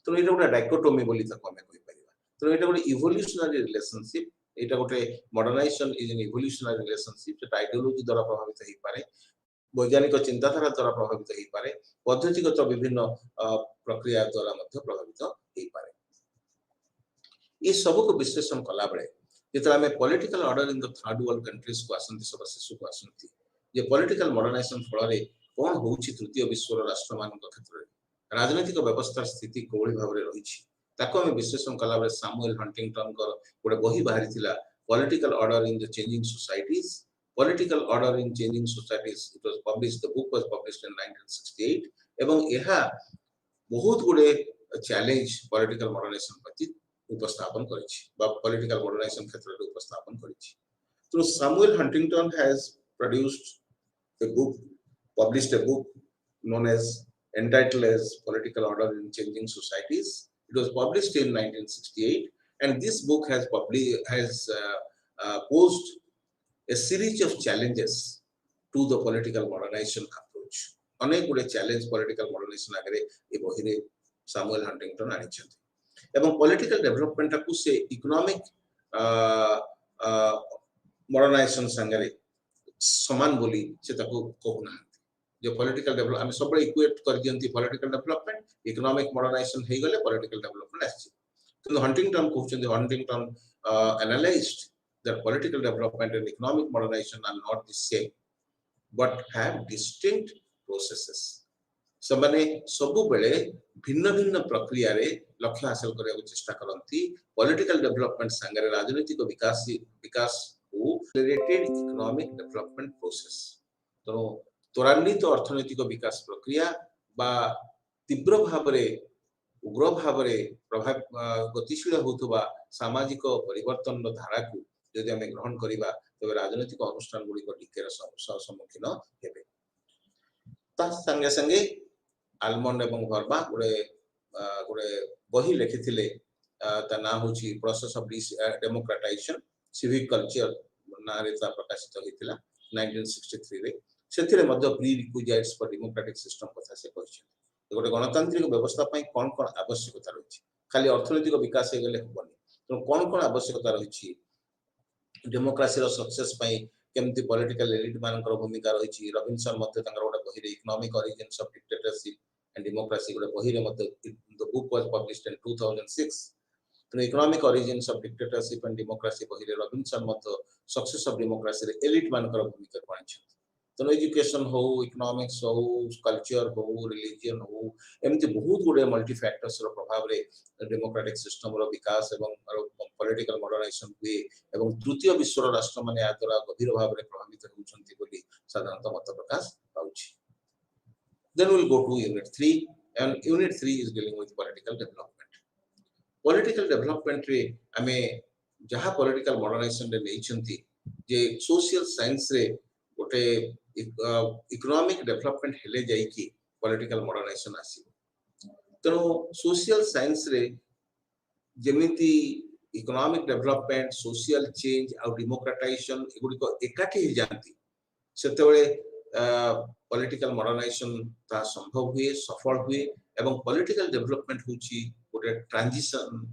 तो एटा गोटे डाइकोटोमी बोली तको हमें कहि परिबा तो एटा गोटे इवोल्यूशनरी रिलेशनशिप एटा गोटे modernization is an evolutionary relationship जो आइडियोलॉजी द्वारा प्रभावित होई पारे वैज्ञानिक चिंताधारा द्वारा प्रभावित होई पारे पद्धतिगत विभिन्न प्रक्रिया द्वारा मध्ये प्रभावित होई पारे ये सब को विश्लेषण कला बेले जेतरा में political order in the third world countries को आसंती सब शिशु को आसंती जे पॉलिटिकल मॉडर्नाइजेशन फल रे कोन होउची तृतीय विश्व राष्ट्र मान क्षेत्र रे राजनीतिक व्यवस्था स्थिति कोଳି भाव रे रहिछि ताको हम विश्लेषण कला बेले सैमुअल हंटिंगटन कर गोटे बही बाहरी थिला political order in the changing societies political order in changing societies it was published the book was published in 1968 एवं एहा बहुत गुडे चैलेंज पॉलिटिकल मॉडर्नाइजेशन प्रति उपस्थापन करिछि बा पॉलिटिकल मॉडर्नाइजेशन क्षेत्र रे उपस्थापन करिछि तो Samuel Huntington has produced a book published a book known as entitled as Political Order in Changing Societies. It was published in 1968 and this book has posed a series of challenges to the political modernization approach अनेक गुडे challenge political modernisation आगे ए बहिरे Samuel Huntington आनिछथि एवं political development को से economic modernisation संगरे समान बोली से ताको कहना जो पॉलिटिकल डेवलप हम सब इक्वेट कर दियंती पॉलिटिकल डेवलपमेंट इकोनॉमिक मॉडर्नाइजेशन हे गले पॉलिटिकल डेवलपमेंट आछि तो हंटिंगटन कहउछन Huntington analysed that political development and economic modernization are not the same but have distinct processes सबने सब बेले भिन्न भिन्न प्रक्रिया रे लक्ष्य हासिल करने को चेष्टा करंती पॉलिटिकल डेवलपमेंट संगे राजनीतिक विकास को रिलेटेड इकोनॉमिक डेवलपमेंट प्रोसेस तो त्वरान्वित अर्थनैतिक विकास प्रक्रिया बा तीव्र भाव रे उग्र भाव रे प्रभाव गतिशील होतबा सामाजिक परिवर्तन धारा को यदि हमें ग्रहण करिबा तबे राजनीतिक अनुष्ठान गुडी को टिकेर सम्मुखीन हेबे ता संगे संगे आलमंड एवं वर्मा गोटे बही लिखिथिले ता ना होची process of democratisation civic culture नारेता प्रकाशित होइतिला 1963 रे सेथिरे मध्ये prerequisites for democratic system कथा से कहिछि गोटे गणतांत्रिक व्यवस्था पई कोन कोन आवश्यकता रहिछि खाली अर्थनैतिक विकास हे गेले होबनी तो कोन कोन आवश्यकता रहिछि डेमोक्रेसी रो सक्सेस पई केमती पॉलिटिकल एलिट मानकर भूमिका रही रबिनसन मते गोटे बही economic origins of dictatorship and democracy गोटे बही मते the book was published in 2006 तो economic origins of dictatorship and democracy बही रबिनसन मते सक्सेस ऑफ डेमोक्रेसी रे एलिट मानकर भूमिका कोन तो एजुकेशन हो इकोनॉमिक्स हो कल्चर हो रिलीजन हो एमती बहुत गुड़े मल्टी फैक्टर्स रो प्रभाव रे डेमोक्रेटिक सिस्टम रो विकास एवं पॉलिटिकल मॉडर्नाइजेशन हुए एवं तृतीय विश्व राष्ट्र माने या द्वारा गभीर भाव रे प्रभावित होउछंती बोली साधारणतः मत प्रकाश पाउछि then we'll go to unit 3 and unit 3 is dealing with political development रे हमें जहां political modernization रे लेइछंती जे सोशल साइंस रे गोटे इकोनॉमिक डेवलपमेंट हेले जाई कि पॉलिटिकल मॉडर्नाइजेशन आसी तेणु सोशल साइंस रे जेमिति इकोनॉमिक डेवलपमेंट सोशल चेंज आ डेमोक्रेटाइजेशन एगुडी को एकाठी ही जानती सेतेबेले पॉलिटिकल मॉडर्नाइजेशन ता संभव हुए सफल हुए एवं पॉलिटिकल डेवलपमेंट होची गोटे transition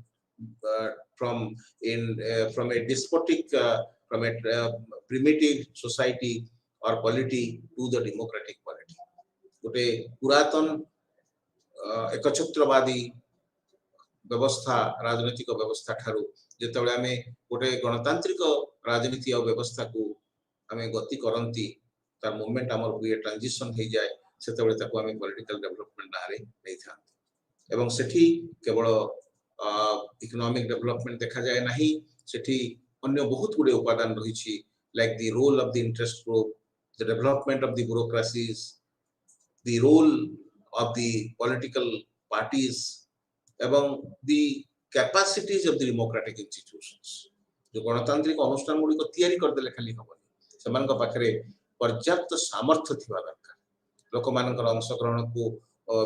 from a despotic from a primitive society or polity to the democratic polity गोटे पुरातन एकछत्रवादी व्यवस्था राजनीतिक व्यवस्था ठारू जेतेबेले आमे गोटे गणतांत्रिक राजनीति और व्यवस्था को आमे गति करंती तार मूवमेंट हमर हुए ट्रांजिशन हो जाए सेतेबेले ताको आमे पॉलिटिकल डेवलपमेंट नारे नै थांती एवं सेठी केवल इकोनॉमिक डेवलपमेंट देखा जाए नहीं सेठी अन्य बहुत गुडे उपादान रही like the role of the interest group the development of the bureaucracies the role of the political parties एवं the capacities of the democratic institutions जो गणतांत्रिक अनुष्ठान गुडी को तयारी कर देले खाली हबनी समान को पाखरे पर्याप्त सामर्थ्य थिबा दरकार लोक मानकर अंशग्रहण को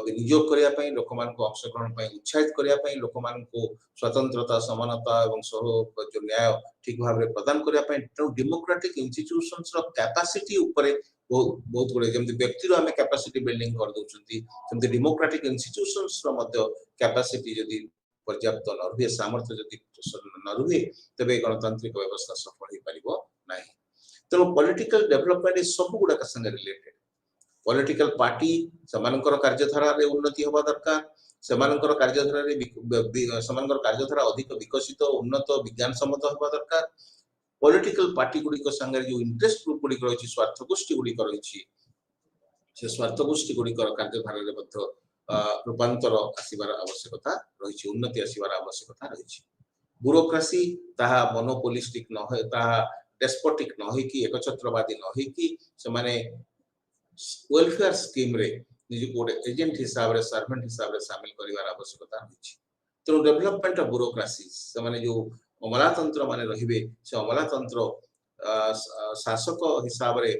विनियोग करिया पई लोक मान को अंशग्रहण पई उत्साहित करिया पई लोक मान को स्वतंत्रता समानता एवं सह जो न्याय ठीक भाव रे प्रदान करिया पई तो डेमोक्रेटिक इंस्टीट्यूशंस रो कैपेसिटी ऊपर बहुत गुडे जेमति व्यक्ति रो हमें कैपेसिटी बिल्डिंग कर दोचंती जेमति डेमोक्रेटिक इंस्टीट्यूशंस रो मध्य कैपेसिटी यदि पर्याप्त न रहे सामर्थ्य यदि न रहे तबे गणतांत्रिक व्यवस्था सफल ही परिबो नाही तो पॉलिटिकल डेवलपमेंट इज सब गुडा का संग रिलेटेड पॉलिटिकल पार्टी समानकर कार्यधारा रे उन्नति होबा दरकार समानकर कार्यधारा रे समानकर कार्यधारा अधिक विकसित उन्नत विज्ञान सम्मत होबा दरकार पॉलिटिकल पार्टी गुडी को संग जो इंटरेस्ट ग्रुप गुडी रही स्वार्थ गोष्ठी गुडी रही से स्वार्थ गोष्ठी गुडी कार्यधारा रे मध्य रूपांतर आसीबार आवश्यकता रही उन्नति आसीबार आवश्यकता रही ब्यूरोक्रेसी ताहा मोनोपोलिस्टिक न होय ताहा डेस्पोटिक न होय कि एकछत्रवादी न होय कि से माने वेलफेयर स्कीम रे निज को एजेंट हिसाब रे सर्वेंट हिसाब रे शामिल करिवार आवश्यकता होछि तो डेवलपमेंट ऑफ ब्यूरोक्रेसी से माने जो अमलातंत्र माने रहिबे से अमलातंत्र शासक हिसाब रे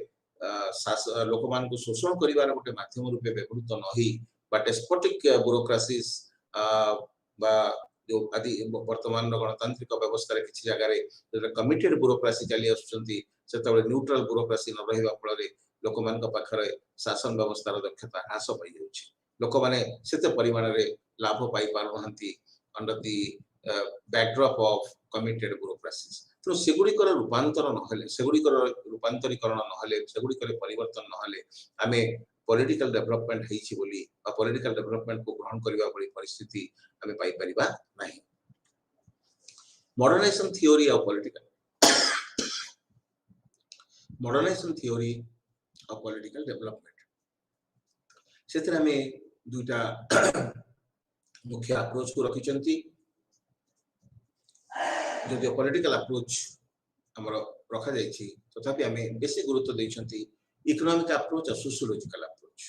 लोक मान को शोषण करिवार गोटे माध्यम रूपे व्यवहृत नही बा डेस्पोटिक ब्यूरोक्रेसीज बा जो आदि वर्तमान गणतांत्रिक व्यवस्था रे किछि जगह रे कमिटेड ब्यूरोक्रेसी चली आसुचंती सेतबे न्यूट्रल ब्यूरोक्रेसी न रहिबा फल रे लोक मान को पाखरे शासन व्यवस्था रो दक्षता ह्रास पाई जाउछि लोक माने सेते परिमाण रे लाभ पाई पारहंती under the backdrop of committed bureaucracies तो सेगुडी कर रूपांतर न हले सेगुडी कर रूपांतरीकरण न हले सेगुडी कर परिवर्तन न हले हमें पॉलिटिकल डेवलपमेंट हेछि बोली आ पॉलिटिकल डेवलपमेंट को ग्रहण करिवा बोली परिस्थिति हमें पाई परिबा नाही modernisation theory of political development सेतिर हमें दुटा मुख्य अप्रोच को रखिचंती जो पॉलिटिकल अप्रोच हमर रखा जायछि तथापि हमें बेसी गुरुत्व दैछंती इकोनॉमिक अप्रोच और सोशियोलॉजिकल अप्रोच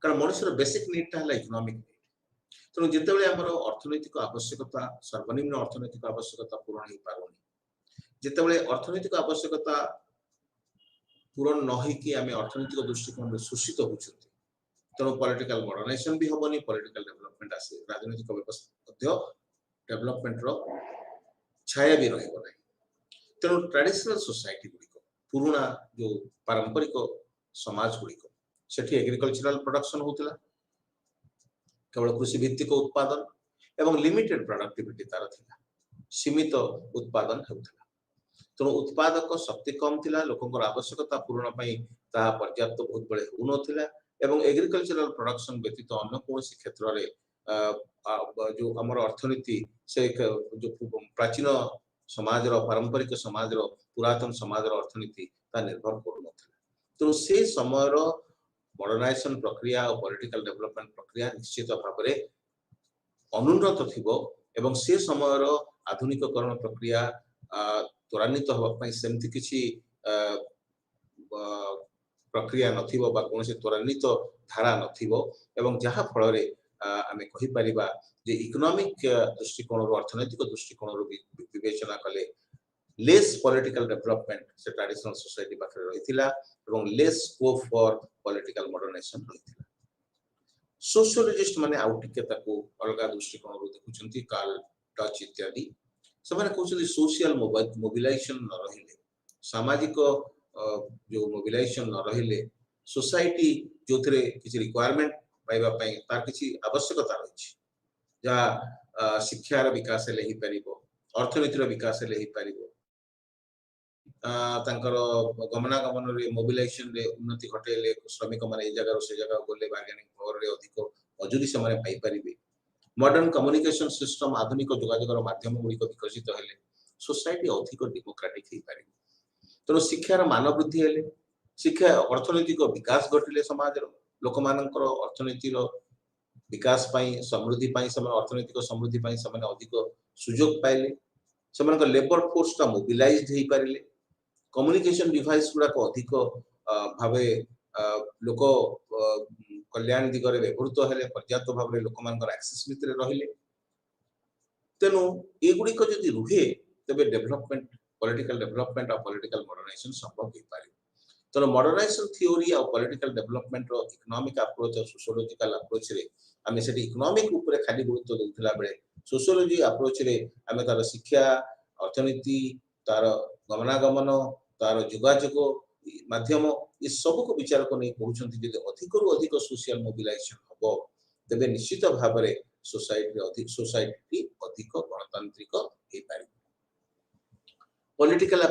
कारण मनुष्यर बेसिक नीड ता हला इकोनॉमिक नीड तो जेतेबेले हमर अर्थनैतिक आवश्यकता सर्वनिम्न अर्थनैतिक आवश्यकता पूर्ण ही पारोनी जेतेबेले अर्थनैतिक आवश्यकता पूर्ण न होई कि हमें अर्थनैतिक दृष्टिकोण रे शोषित होछंती तो पॉलिटिकल मॉडर्नाइजेशन भी होबनी पॉलिटिकल डेवलपमेंट आसे राजनीतिक व्यवस्था मध्य डेवलपमेंट रो छाया भी रहबो नै तेणु ट्रेडिशनल सोसाइटी गुडी पुराना जो पारंपरिक समाज गुडी सेठी एग्रीकल्चरल प्रोडक्शन होतला केवल कृषि भित्तिक उत्पादन एवं लिमिटेड प्रोडक्टिविटी तार थिला सीमित उत्पादन होतला ତେଣୁ उत्पादक शक्ति कम थिला लोकंकर आवश्यकता पूर्ण पई ता पर्याप्त बहुत बड़े होनो थिला एवं एग्रीकल्चरल प्रोडक्शन व्यतीत अन्य कोनोसी क्षेत्र रे जो हमर अर्थनीति से जो प्राचीन समाजर पारंपरिक समाजर पुरातन समाजर अर्थनीति ता निर्भर करू नथिला तो से समयर मॉडर्नाइजेशन प्रक्रिया और पॉलिटिकल डेवलपमेंट प्रक्रिया निश्चित भाव में अनुन्नत थिबो एवं से समयर आधुनिककरण प्रक्रिया त्वरान्वित होबा पई सेमति किछि प्रक्रिया नथिबो बा कोनसे त्वरान्वित धारा नथिबो एवं जहा फल रे आमे कहि परिबा जे इकोनॉमिक दृष्टिकोण रो अर्थनैतिक दृष्टिकोण रो विवेचना कले लेस पॉलिटिकल डेवलपमेंट से ट्रेडिशनल सोसाइटी पाखरे रहिथिला एवं less scope for political modernisation रहिथिला सोशियोलॉजिस्ट माने आउटिके ताको अलगा दृष्टिकोण रो देखुचंती कार्ल टच इत्यादि ସେମାନେ କହୁଛନ୍ତି सोशल मोबिलाइजेशन न रहिले सामाजिक जो मोबिलाइजेशन न रहिले सोसाइटी जोथरे किछि रिक्वायरमेंट पाइबा पई तार किछि आवश्यकता रहिछि जा शिक्षार विकास ले ही परिबो अर्थनीतिर विकास ले ही परिबो तांकर गमनागमन रे मोबिलाइजेशन रे उन्नति घटेले श्रमिक माने ए जगह से जगह गोले बार्गेनिंग पावर रे अधिक मजूरी से माने पाई परिबे मॉडर्न कम्युनिकेशन सिस्टम आधुनिक जोगाजोगर माध्यम गुड़िक विकसित हेले सोसाइटी अधिक डेमोक्रेटिक हो पारे तेणु शिक्षार मान वृद्धि हेले शिक्षा अर्थनैतिक विकास घटिले समाज लोक मानकर अर्थनीतिर विकास पाई समृद्धि पाई समय अर्थनैतिक समृद्धि पाई समय अधिक सुजोग पाइले सेमानक लेबर फोर्स ता मोबिलाइज्ड हेई पारिले कम्युनिकेशन डिवाइस गुडा को अधिक भावे लोक कल्याण दिगरे व्यवहृत हेले पर्याप्त भाव में लोक मानकर एक्सेस भितर रहिले तेनु एगुडी को जदि रुहे तबे डेवलपमेंट पॉलिटिकल डेवलपमेंट और पॉलिटिकल मॉडर्नाइजेशन संभव हो पारे तो मॉडर्नाइजेशन थ्योरी और पॉलिटिकल डेवलपमेंट रो इकोनॉमिक अप्रोच और सोशियोलॉजिकल अप्रोच रे आमे सेठी इकोनॉमिक ऊपर खाली गुरुत्व देउथला बेले सोशियोलॉजी अप्रोच रे आमे तार शिक्षा अर्थनीति तार गमनागमन तार जोगाजोग माध्यम ये सब को विचार को नहीं कहउछंती जे अधिक रु अधिक सोशल मोबिलाइजेशन हबो तबे निश्चित भाव में सोसाइटी अधिक गणतांत्रिक हे पारि पॉलिटिकल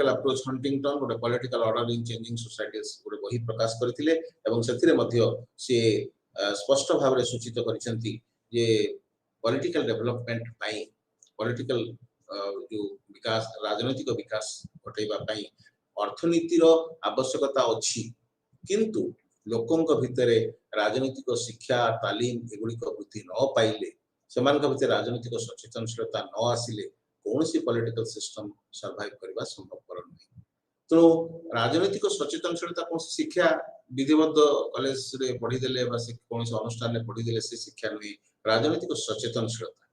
अप्रोच हंटिंगटन गोटे political order in changing societies गोटे बही प्रकाश करथिले एवं सेथिरे मध्य से स्पष्ट भाव में सूचित करिसंती जे पॉलिटिकल डेवलपमेंट पाई पॉलिटिकल जो विकास राजनैतिक विकास घटेबा पाई अर्थनीतिर आवश्यकता अछि किंतु लोकंक भितरे राजनीतिक शिक्षा तालीम एगुड़ी वृद्धि न पाइले सेमानक भितर राजनीतिक सचेतनशीलता न आसिले कौनसी पॉलिटिकल सिस्टम सर्वाइव करबा संभवपर नहीं तो राजनीतिक सचेतनशीलता कौन शिक्षा विधिबद्ध कॉलेज रे पढ़ी देले बा कौन अनुष्ठान रे पढ़ी देले से शिक्षा नहीं राजनीतिक सचेतनशीलता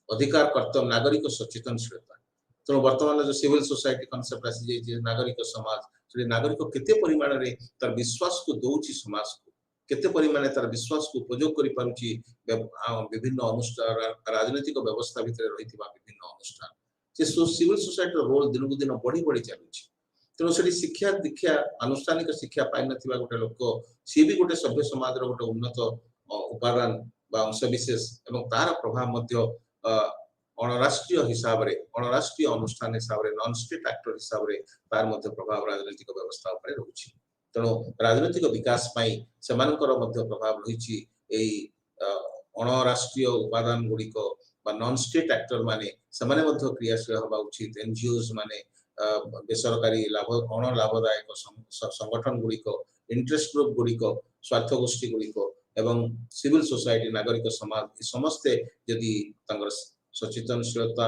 अधिकार कर्तव्य नागरिक सचेतनशीलता तो वर्तमान जो सिविल सोसाइटी कांसेप्ट आसी जे नागरिक समाज से नागरिक केते परिमाण रे तार विश्वास को दोउची समाज को केते परिमाण तार विश्वास को उपयोग करि पारुची विभिन्न अनुष्ठान राजनीतिक व्यवस्था भितर रहिथिबा विभिन्न अनुष्ठान से सिविल सोसाइटी रोल दिन को दिन बढ़ी बढ़ी चलुची तेणु से शिक्षा दीक्षा आनुष्ठानिक शिक्षा पाई नथिबा गोटे लोक सी भी गोटे सभ्य समाज रो गोटे उन्नत उपादान बा अंशविशेष एवं तार प्रभाव मध्य अणराष्ट्रीय हिसाब रे अणराष्ट्रीय अनुष्ठान हिसाब रे नॉन स्टेट एक्टर हिसाब रे तार मध्य प्रभाव राजनीतिक व्यवस्था ऊपर रहउची तेणु राजनीतिक विकास पाई सेमानकर मध्य प्रभाव रहिची एई अणराष्ट्रीय उपादान गुड़िक बा नॉन स्टेट एक्टर माने सेमाने मध्य क्रियाशील होबा उचित एनजीओस माने बेसरकारी लाभ अण लाभदायक संगठन गुड़िक इंटरेस्ट ग्रुप गुड़िक स्वार्थ गोष्ठी गुड़िक एवं सिविल सोसाइटी नागरिक समाज समस्ते यदि सचेतनशीलता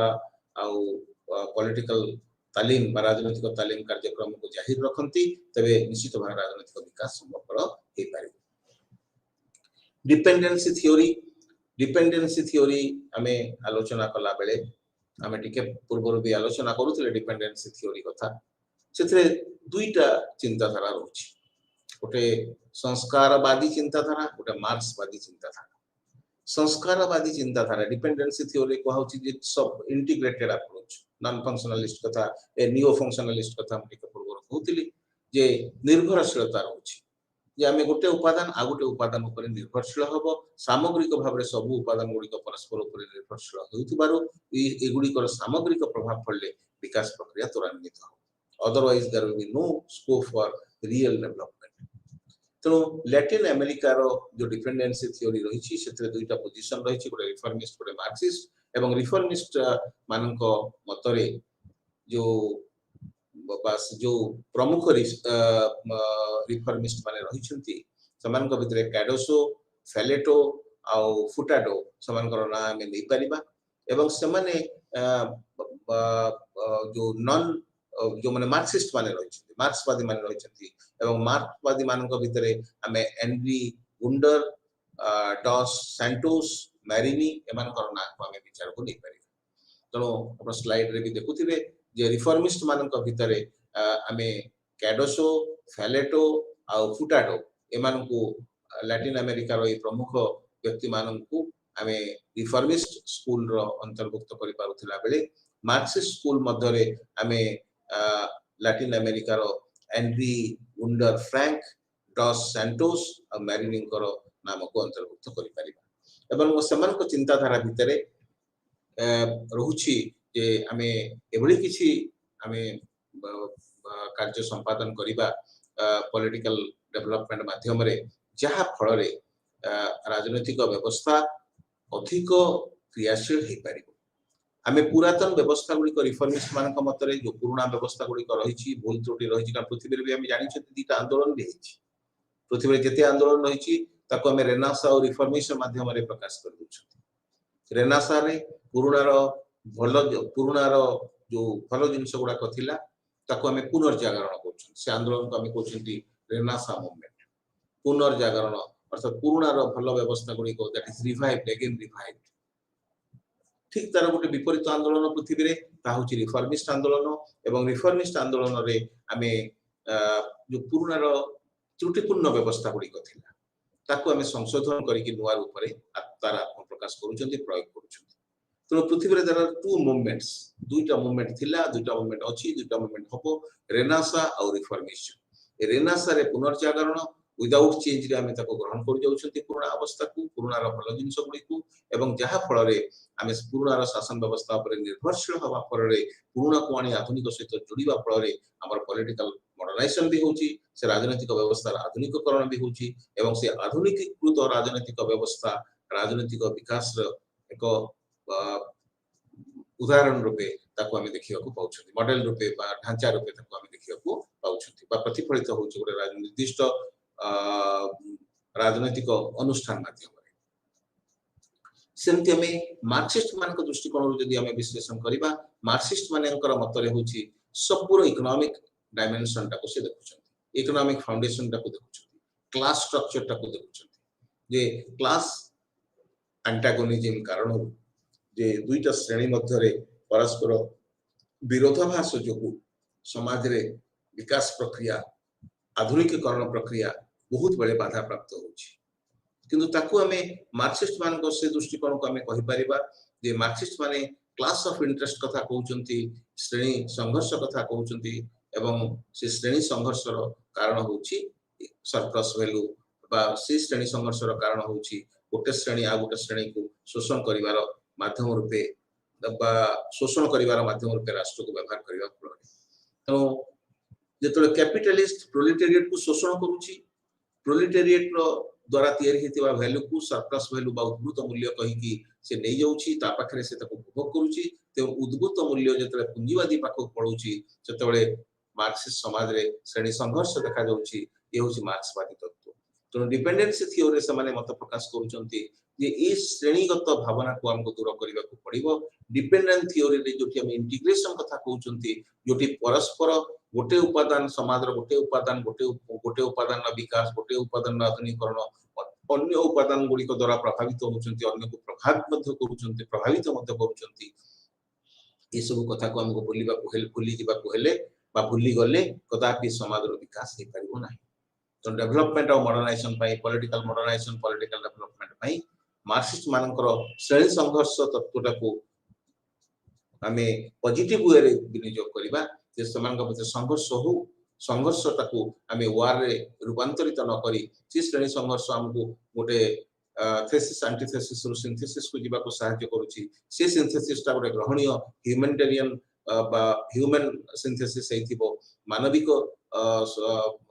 आउ पॉलिटिकल तालीम राजनीतिक तालीम कार्यक्रम को जाहिर रखती तबे निश्चित भाव राजनीतिक विकास संभव हो पारे डिपेंडेंसी थ्योरी आमे आलोचना कला बेले आमे टिके पूर्व भी आलोचना करूथिले डिपेंडेंसी थ्योरी कथा सेथरे दुईटा चिंताधारा रहउची गोटे संस्कारवादी चिंताधारा गोटे मार्क्सवादी चिंताधारा संस्कारवादी चिंताधारा डिपेंडेंसी थ्योरी कहउची जे सब इंटीग्रेटेड अप्रोच नॉन फंक्शनलिस्ट कथा ए नियो फंक्शनलिस्ट कथा हम टिके पूर्व कहउतिली जे निर्भरशीलता रहउची जे आमे गोटे उपादान आ गोटे उपादान ऊपर निर्भरशील हबो सामग्रिक भाव रे सब उपादान गुडी परस्पर ऊपर निर्भरशील होउतिबारो एगुडी कर सामग्रिक प्रभाव पड़ले विकास प्रक्रिया त्वरान्वित हो otherwise there will be no scope for real development तेणु लैटिन अमेरिका रो जो डिपेंडेंसी थ्योरी रही से दुईटा पोजिशन रही गोटे रिफॉर्मिस्ट गोटे मार्क्सिस्ट एवं रिफॉर्मिस्ट मानक मतरे जो बस जो प्रमुख रिफॉर्मिस्ट माने रही समान भितर कैडोसो फैलेटो आउ फुटाडो समान ना आम नहीं पारिबा एवं सेमाने जो नॉन जो माने मार्क्सिस्ट माने रही मार्क्सवादी माने रही एवं मार्क्सवादी मानक भितर आम Andriy Gundar DOS Santos Marini एमानकर ना को आम विचार को नहीं पारिबा तेणु आप स्लाइड रे भी देखुथिबे जे रिफॉर्मिस्ट मानक भितर आम कैडोसो फैलेटो आउ फुटाडो एमानकु लैटिन अमेरिका रो प्रमुख व्यक्ति मानकु आमे रिफॉर्मिस्ट स्कूल रो अंतर्भुक्त करि पारुथिला बेले मार्क्सिस्ट स्कूल मध्यरे आमे लैटिन अमेरिका रो Andriy Gundar Frank DOS Santos और मैरिनिंग को नाम को अंतर्भुक्त करि परिबा एवं समान को चिंताधारा भितरे रहुछि जे आमे एभली किछि आमे कार्य संपादन करिबा पॉलिटिकल डेवलपमेंट माध्यम रे जहा फल रे राजनैतिक व्यवस्था अधिक क्रियाशील हो पार आम पुरातन व्यवस्था गुड़िक रिफॉर्मिस्ट मान मतरे जो पुराना व्यवस्था गुड़िक रही भूल त्रुटि रही पृथ्वी में भी आम जानी दुईटा आंदोलन भी पृथ्वी में जिते आंदोलन रही आम रेनासा और रिफॉर्मेशन माध्यम प्रकाश कर रेनासा रे पुराणार जो भल जिनस गुड़ाक थिला ताको आम पुनर्जागरण कर आंदोलन को आम कहते रेनासा मूवमेंट पुनर्जागरण अर्थात पुराणार भल व्यवस्था गुड़िक that is revived again revived ठीक तार गोटे विपरीत आंदोलन पृथ्वी रे ता होची रिफॉर्मिस्ट आंदोलन एवं रिफॉर्मिस्ट आंदोलन रे आमे जो पुराणार त्रुटिपूर्ण व्यवस्था गुड़िक थिला ताको आमे संशोधन करिकि नुआ रूप रे तार आत्म प्रकाश करूछन्ती प्रयोग करूछन्ती तो पृथ्वी रे देयर आर टू मूवमेंट्स दुईटा मूवमेंट थिला दुईटा मूवमेंट अछि दुईटा मूवमेंट हबो रेनासा और रिफॉर्मेशन रेनासा रे पुनर्जागरण विदाउट चेंज रे आमे ताको ग्रहण कर जाउछन्ती पुराना अवस्था को पुरानार भल जिनस गुड़िक एवं जहा फल रे आमे पुरानार शासन व्यवस्था पर निर्भरशील हवा फल रे पुराना को आनी आधुनिक सहित जोड़िबा फल रे हमर पॉलिटिकल मॉडर्नाइजेशन भी होची से राजनीतिक व्यवस्था आधुनिकीकरण भी होची एवं से आधुनिकीकृत राजनीतिक व्यवस्था राजनीतिक विकास एक उदाहरण रूपे ताको आमे देखिया को पाउछन्ती मॉडल रूपे बा ढांचा रूपे ताको आमे देखिया को पाउछन्ती बा प्रतिफलित होची गोटे निर्दिष्ट राजनीतिक अनुष्ठान माध्यम सेमती आम मार्क्सिस्ट मान दृष्टिकोण जदि आम विश्लेषण करवा मार्क्सिस्ट मान मतरे हूँ सबूर इकोनॉमिक डायमेंशन टाको से देखुं इकोनॉमिक फाउंडेशन टाको देखुं क्लास स्ट्रक्चर टाको देखुं जे क्लास एंटागोनिज्म कारण जे दुईटा श्रेणी मध्य परस्पर विरोधाभास जो समाज रे विकास प्रक्रिया आधुनिकीकरण प्रक्रिया बहुत बड़े बाधा प्राप्त होछि किंतु ताकू आमे मार्क्सिस्ट मान को से दृष्टिकोण को आमे कहि परिबा जे मार्क्सिस्ट माने क्लास ऑफ इंटरेस्ट कथा कहउचंती श्रेणी संघर्ष कथा कहउचंती एवं से श्रेणी संघर्ष रो कारण होछि सरप्लस वैल्यू बा से श्रेणी संघर्ष रो कारण होछि गोटे श्रेणी आ गोटे श्रेणी को शोषण करिवार माध्यम रूपे बा शोषण करिवार माध्यम रूपे राष्ट्र को व्यवहार करिवा फल तो जेतले कैपिटलिस्ट प्रोलेटेरिएट को शोषण करूछि प्रोलेटेरिएट रो द्वारा तैयारी हेतिबा वैल्यू को सरप्लस वैल्यू बा उद्भूत मूल्य कहि कि से नै जाउछि ता पाखरे से ताको उपभोग करूछि ते उद्भूत मूल्य जेतले पूंजीवादी पाखो पड़ुछि सेतबेले मार्क्सिस्ट समाज रे श्रेणी संघर्ष देखा जाउछि ए होछि मार्क्सवादी तत्व तो डिपेंडेंसी थ्योरी से माने मत प्रकाश करूछन्ती जे ए श्रेणीगत भावना को हमको दूर करबा को पड़िबो डिपेंडेंट थ्योरी रे जोटी हम इंटीग्रेशन कथा कहउछन्ती जोटी परस्पर गोटे उपादान समाज रो गोटे उपादान विकास गोटे उपादान आधुनिकीकरण अन्य उपादान गुड़ी द्वारा प्रभावित होउछन्ती अन्य को प्रभावित मध्य करूछन्ती प्रभावित मध्य करूछन्ती ए सब कथा को हमको बोलिबा को हेल्प भूली जिबा को हेले बा भूली गले कदापि समाज रो विकास हे परिबो नाही तो डेवलपमेंट ऑफ मॉडर्नाइजेशन पाई पॉलिटिकल मॉडर्नाइजेशन पॉलिटिकल डेवलपमेंट पाई मार्क्सिस्ट मानकर श्रेणी संघर्ष तत्वटा को आमे पॉजिटिव वे रे विनियोग करबा जे समान के संघर्ष हो संघर्ष ताकू आमे वार रे रूपांतरित न करी जे श्रेणी संघर्ष हमको गोटे थेसिस एंटीथेसिस रो सिंथेसिस को जीवा को सहायता करूची से सिंथेसिस ता गोटे ग्रहणीय ह्यूमैनिटेरियन ह्यूमन सिंथेसिस मानविक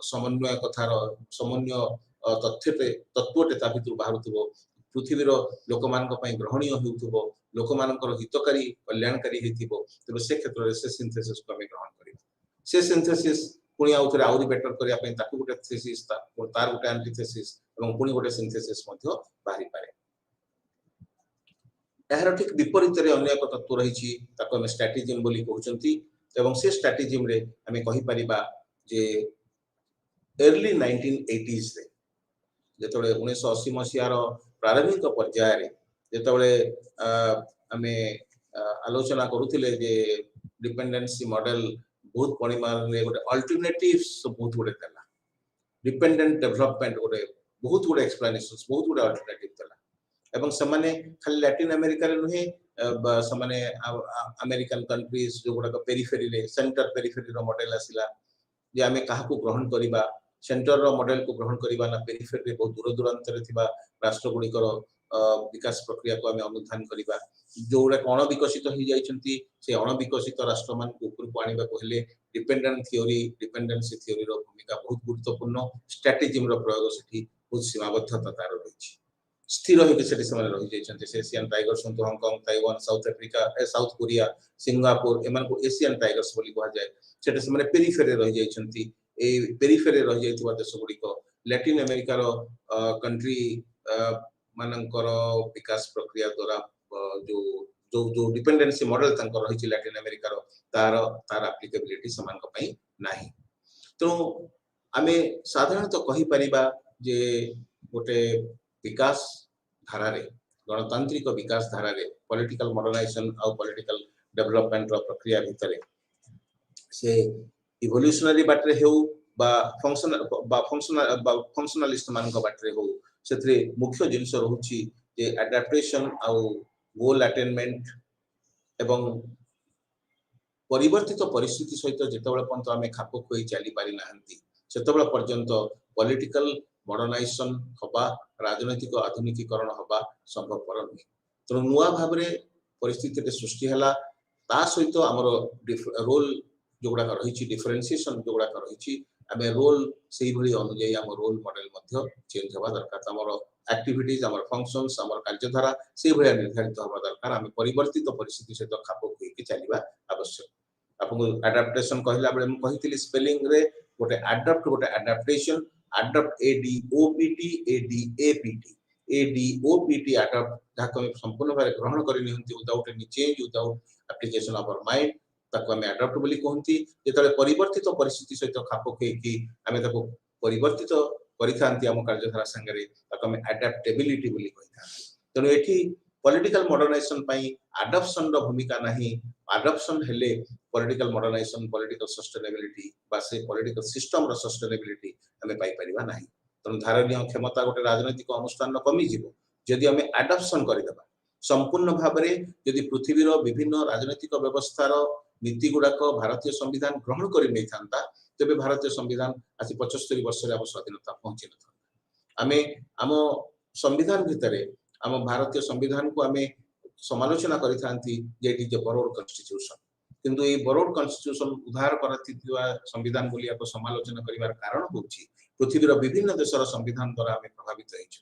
समन्वय कथार समन्वय तत्वटे ता भितर बाहर पृथ्वीर लोक ग्रहणीय हो लोक हितकारी कल्याणकारी तेज से क्षेत्र में से सिंथेसिस को आम ग्रहण कर से सिंथेसिस पुणी आउ थे आहरी बेटर करने गोटे थीसिस तार गोटे एंटीथेसिस पुणी गोटे सिंथेसिस बाहरी पारे यार ठीक विपरीत अन्य एक तत्व रही स्ट्राटेजिम बोली कहते से स्ट्राटेजिम रे आमे कहि परिबा जे अर्ली 1980s रे जेतबे 1980 मसियार प्रारंभिक पर्याय रे जेतबे आमे आलोचना करूथिले जे डिपेंडेंसी मॉडल बहुत परिमाण रे गोटे अल्टरनेटिव्स बहुत गोटे देला डिपेंडेंट डेवलपमेंट गोटे बहुत गोटे एक्सप्लेनेशंस बहुत गोटे अल्टरनेटिव देला एवं समाने खाली लैटिन अमेरिका रे नुहे समाने अमेरिकन कंट्रीज जो गुडा पेरिफेरी रे सेंटर पेरिफेरी रो मॉडल आसिला जे आमे काहा को ग्रहण करिबा सेंटर रो मॉडल को ग्रहण करिबा ना पेरिफेरी रे बहुत दूर दूरांत रे थिबा राष्ट्र गुडी कर विकास प्रक्रिया को आमे अनुधान करिबा जो गुडा कोन विकसित हो जाइछंती से अण विकसित राष्ट्र मान को ऊपर को आनिबा कहले डिपेंडेंसी थ्योरी रो भूमिका बहुत गुरुत्वपूर्ण स्ट्रेटजिम रो प्रयोग सेठी बहुत सीमाबद्धता तार रहिछि स्थिर होके सेठी समय रहि जाइछंती से एशियन टाइगर्स तो Hong Kong Taiwan south Africa south Korea Singapore एमान को एशियन टाइगर्स बोली कहा जाए सेठी समय पेरिफेरी रहि जाइछंती ए पेरिफेरी रहि जाइतबा देश गुडी को लैटिन अमेरिका रो कंट्री मानकर विकास प्रक्रिया द्वारा जो जो जो डिपेंडेंसी मॉडल तंकर रही लैटिन अमेरिका रो तार तार एप्लीकेबिलिटी समान को पई नाही तो आमे साधारणतः कहि परिबा जे गोटे विकास धारा रे गणतांत्रिक विकास धारा रे पॉलिटिकल मॉडर्नाइजेशन और पॉलिटिकल डेवलपमेंट रो प्रक्रिया भितरे से इवोल्यूशनरी बाटरे हेउ बा फंक्शनलिस्ट मान को बाटरे हो सेथरे मुख्य जिंस रहउची जे एडाप्टेशन और गोल अटेनमेंट एवं परिवर्तित परिस्थिति सहित जेतेबेले पर्यंत आमे खाप खोई चली पारि नाहंती सेतेबेले पर्यंत पॉलिटिकल मॉडर्नाइजेशन हबा राजनैतिक आधुनिकीकरण हबा संभवपर नहीं तो नुआ भाव रे परिस्थिति रे सृष्टि हला ता सहित हमर रोल जोगुडा रही डिफरेंशिएशन जोगुडा रही आमे रोल सेही भली अनुଯାयी हम रोल मॉडल मध्य चेंज हवा दरकार हमर एक्टिविटीज हमर फंक्शंस हमर कार्यधारा सेही भली निर्धारित हवा दरकार आमे परिवर्तित परिस्थिति सहित खाप खोई के चलीबा आवश्यक आपको एडाप्टेशन कहला बेले म कहितली स्पेलिंग रे गोटे अडॉप्ट गोटे एडाप्टेशन अडॉप्ट ADOPT अडॉप्ट जाको संपूर्ण भारे ग्रहण करि निहंती without any change without application of our mind ताको हमें अडॉप्ट बोली कहंती जेतले परिवर्तित परिस्थिति सहित खाप खोई हमें ताको परिवर्तित करिथांती हम कार्यधारा संगे ताको हमें एडेप्टेबिलिटी बोली कहिथांती तनो एठी पॉलिटिकल मॉडर्नाइजेशन पई एडॉप्शन रो भूमिका नहीं एडॉप्शन हेले पॉलिटिकल मॉडर्नाइजेशन पॉलिटिकल सस्टेनेबिलिटी बा से पॉलिटिकल सिस्टम रो सस्टेनेबिलिटी हमें पाई परिबा नहीं तनो धारणीय क्षमता गोटे राजनैतिक अनुष्ठान कमी जिवो जदि हमें एडॉप्शन करिदबा संपूर्ण भाबरे जदि पृथ्वी रो विभिन्न राजनैतिक व्यवस्था रो नीति गुडाक भारतीय संविधान ग्रहण करि नै थांता तबे भारतीय संविधान आसी 75 वर्ष रे अब स्वाधीनता पहुंची न था आमे आम संविधान भितरे आम भारतीय संविधान को आमे समालोचना करि थांती जेटी जे बरोड कॉन्स्टिट्यूशन किंतु ए बरोड कॉन्स्टिट्यूशन उद्धार करथिवा संविधान बोली आप समालोचना करिवार कारण होची पृथ्वी रो विभिन्न देशर संविधान द्वारा आमे प्रभावित होइछु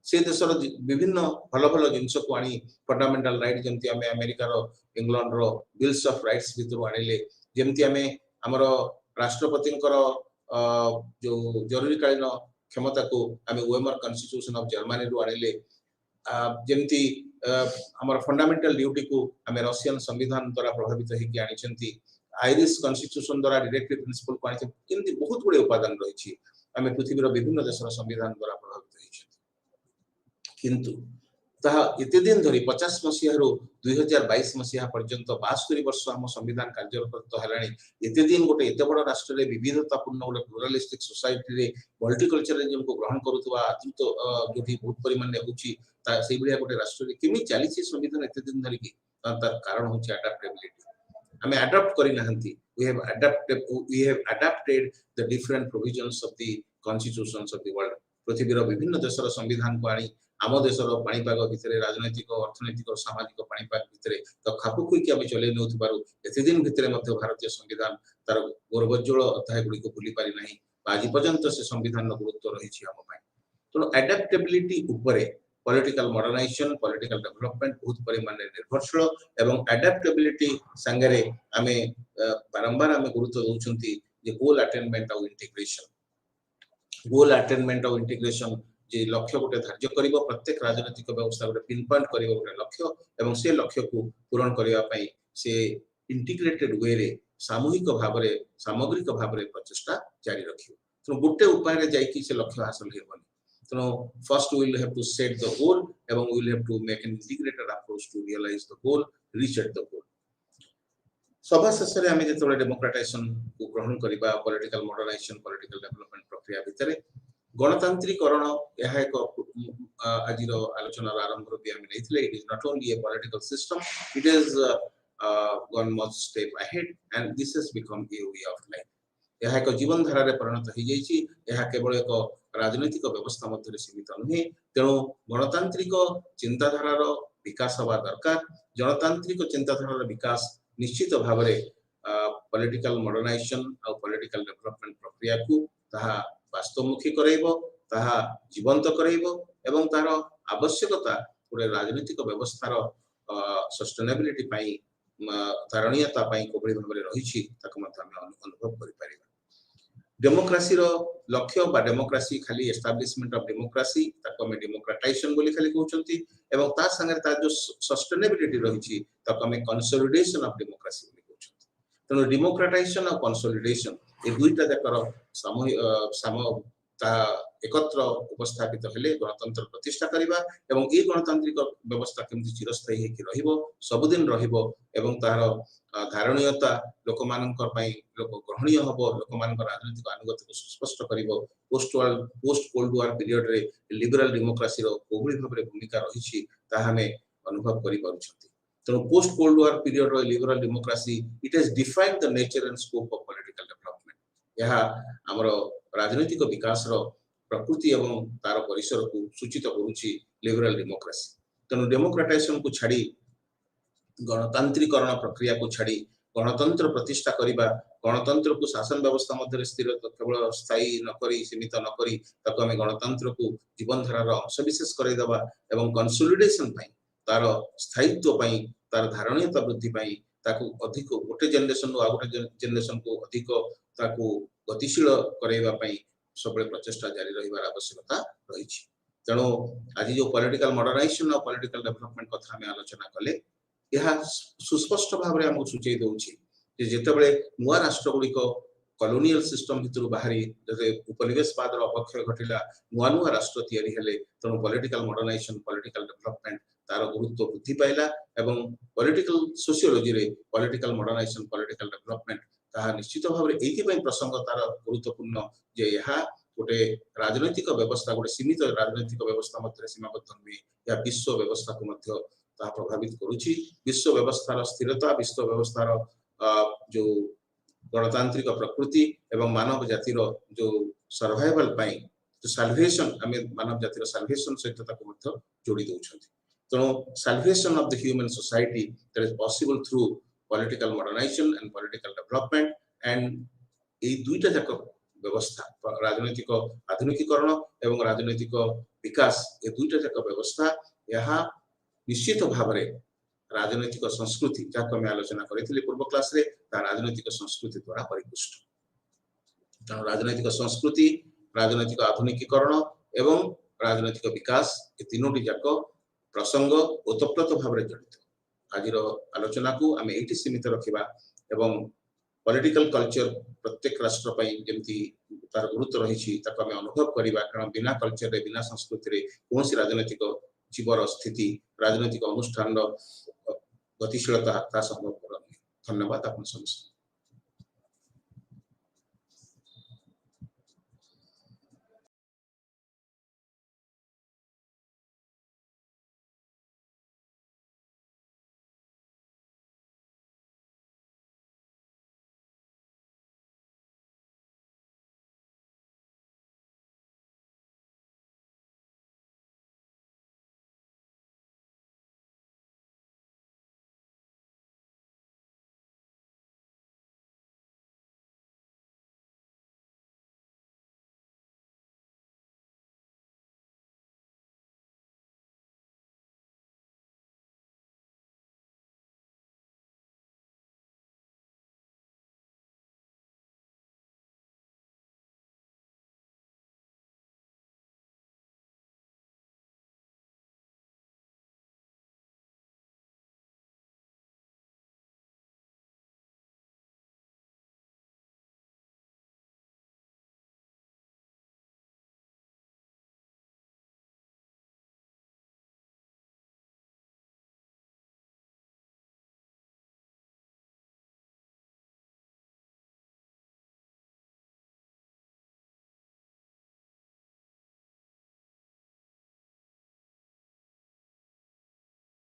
से देशर विभिन्न भल भल जिंस को आनी फंडामेंटल राइट जेमती आमे अमेरिका रो इंग्लैंड रो बिल्स ऑफ राइट्स भितर आनिले जेमती आमे हमरो राष्ट्रपतिंकर जो जरूरीकालीन क्षमता को आमे वेमर कॉन्स्टिट्यूशन ऑफ जर्मनी रो आनिले जेमती हमर फंडामेंटल ड्यूटी को आमे रशियन संविधान द्वारा प्रभावित हेकि आनिछंती आयरिश कॉन्स्टिट्यूशन द्वारा डायरेक्टिव प्रिंसिपल को आनिछंती किंतु बहुत गुडे उपादान रहिछि आमे पृथ्वी रो विभिन्न देशर संविधान द्वारा प्रभावित होइछि किंतु ता इते दिन धरी 50 मसिया रो 2022 मसिया पर्यंत 72 वर्ष हम संविधान कार्यरत हलाणी इते दिन गोटे एते बड़ राष्ट्र रे विविधतापूर्ण गोटे प्लुरालिस्टिक सोसाइटी रे मल्टीकल्चरलिज्म को ग्रहण करूतवा आदृत जोठी बहुत परिमाण ने होची ता सेही बलिया गोटे राष्ट्र रे किमि चालीसी संविधान एते दिन धरी की तार कारण होची अडॉप्टेबिलिटी हमें अडॉप्ट करि नहंती we have adapted the different provisions of the constitutions of the world पृथ्वी रो विभिन्न देशर संविधान को आनी आम देशर पाणीपाग भितर राजनैतिक अर्थनैतिक सामाजिक पाणीपाग भितर तो खाप खुईक आम चल एत दिन भितर भारतीय संविधान तार गौरवोज्वल अध्याय गुड़ी भूली पारि ना आज पर्यंत से संविधान गुरुत्व रही आम तेणु adaptability political modernization political development बहुत परिमाण निर्भरशील एवं एडाप्टेबिलिटी संगे आमे बारंबार आमे गुरुत्व दउछंती जे गोल अटेनमेंट और इंटीग्रेशन जे लक्ष्य गोटे धार्य करिवो प्रत्येक राजनीतिक व्यवस्था गोटे पिन पॉइंट करिवो गोटे लक्ष्य एवं से लक्ष्य को पूरण करिवा पई से इंटीग्रेटेड वे रे सामूहिक भाव रे सामग्रिक भाव रे प्रचेष्टा जारी रखियो तो गोटे उपाय रे जाई कि से लक्ष्य हासिल हेबनी तो first we will have to set the goal and we will have to make an integrated approach to realize the goal reach at the goal सभा शेष रे आमे जेतोले डेमोक्रेटाइजेशन को ग्रहण करिबा पॉलिटिकल मॉडर्नाइजेशन पॉलिटिकल डेवलपमेंट प्रक्रिया भितरे गणतांत्रिकरण यह एक आजिर आलोचनार आरंभ भी आमे लेथिले it is not only a political system it is one much step ahead and this has become a way of life यह एक जीवन धारा रे परिणत हो जाइछि यह केवल एक राजनीतिक व्यवस्था मध्य सीमित नुहे तेणु गणतांत्रिक चिंताधारार विकास हवा दरकार जनतांत्रिक चिंताधारार विकास निश्चित भाव में पॉलिटिकल मॉडर्नाइजेशन और पॉलिटिकल डेवलपमेंट प्रक्रिया को ताहा वास्तवमुखी करैबो ताहा जीवंत करैबो एवं तार आवश्यकता पूरे राजनीतिक व्यवस्थार सस्टेनेबिलिटी पाई धारणीयता पाई कोबड़ी भाव में रही अनुभव करि परिबा डेमोक्रेसी रो लक्ष्य बा डेमोक्रेसी खाली एस्टैब्लिशमेंट ऑफ डेमोक्रेसी ताको में डेमोक्रेटाइजेशन बोली खाली कहउचंती एवं ता संगे ता जो सस्टेनेबिलिटी रहिछि ताको में कंसोलिडेशन ऑफ डेमोक्रेसी बोली कहउचंती तनो डेमोक्रेटाइजेशन और कंसोलिडेशन ए दुईटा जकर ता एकत्र उपस्थापित हेले गणतंत्र प्रतिष्ठा करिबा एवं ए गणतांत्रिक व्यवस्था केमति चिरस्थायी हेकि रहिबो सबदिन रहिबो एवं तार धारणीयता लोक मानकर पई लोक ग्रहणीय हबो लोक मानकर राजनीतिक अनुगत को स्पष्ट करिवो पोस्ट कोल्ड वार पीरियड रे लिबरल डेमोक्रेसी रो कोबळी भाबरे भूमिका रहिछि ता हमें अनुभव करि पारुछथि तो पोस्ट कोल्ड वार पीरियड रो liberal democracy it has defined the nature and scope of political development यह हमरो राजनीतिक विकास रो प्रकृति एवं तार परिसर को सूचित करूछि लिबरल डेमोक्रेसी तेणु डेमोक्रेटाइजेशन को छाड़ी गणतांत्रिकरण प्रक्रिया को छाड़ी गणतंत्र प्रतिष्ठा करिबा गणतंत्र को शासन व्यवस्था मध्य स्थिर केवल स्थायी न करी सीमित न करी ताको हमें गणतंत्र को जीवन धारार अंश विशेष करै दबा एवं कंसोलिडेशन पई तार स्थायित्व पई तार धारणीयता वृद्धि पई ताको अधिक गोटे जनरेशन आ गोटे जनरेशन को अधिक ताको गतिशील करैबा पई सबले प्रचेष्टा जारी रहिबार आवश्यकता रही तेणु आज जो पॉलिटिकल मॉडर्नाइजेशन और पॉलिटिकल डेवलपमेंट कथा में आलोचना कले यह सुस्पष्ट भाव में हमको सूचई दउछि जे जेतेबेले नुआ राष्ट्र गुड़िक कॉलोनियल सिस्टम भितर बाहरी जते उपनिवेशवाद अवक्षय घटिला नुआ राष्ट्र तैयारी हेले तेणु पॉलिटिकल मॉडर्नाइजेशन पॉलिटिकल डेवलपमेंट तार गुरुत्व वृद्धि पाइला एवं पॉलिटिकल सोशियोलॉजी रे पॉलिटिकल मॉडर्नाइजेशन पॉलिटिकल डेवलपमेंट ताहा निश्चित भाव में एथि पई प्रसंग तार गुरुत्वपूर्ण जे यह गोटे राजनैतिक व्यवस्था गोटे सीमित राजनैतिक व्यवस्था मध्य सीमाबद्ध नुहे या विश्व व्यवस्था को मध्य ता प्रभावित करुछि विश्व व्यवस्थार स्थिरता विश्व व्यवस्थार जो गणतांत्रिक प्रकृति एवं मानव जातिर जो सर्वाइवल पाई जो साल्वेशन हमें मानव जातिर साल्वेशन सहित ताको मध्य जोड़ी दउछथि तेणु salvation of the human society that is possible through political modernisation and political development and ए दुईटा जाक व्यवस्था राजनैतिक आधुनिकीकरण एवं राजनैतिक विकास ए दुईटा जाक व्यवस्था यहाँ निश्चित भाव में राजनैतिक संस्कृति जहाँ आम आलोचना करें पूर्व क्लास रे राजनैतिक संस्कृति द्वारा परिपुष्ट तेणु राजनैतिक संस्कृति राजनैतिक आधुनिकीकरण एवं राजनैतिक विकास ये तीनोटी जाक प्रसंग ओतप्रोत भाव में जड़ित आज आलोचना को आम ये सीमित रखा एवं पॉलिटिकल कल्चर प्रत्येक राष्ट्र जमी तार गुरुत्व रही अनुभव करवा कारण बिना कल्चर बिना संस्कृति कौन राजनैतिक जीवर स्थिति राजनैतिक अनुष्ठान गतिशीलता संभव। धन्यवाद आप समस्त।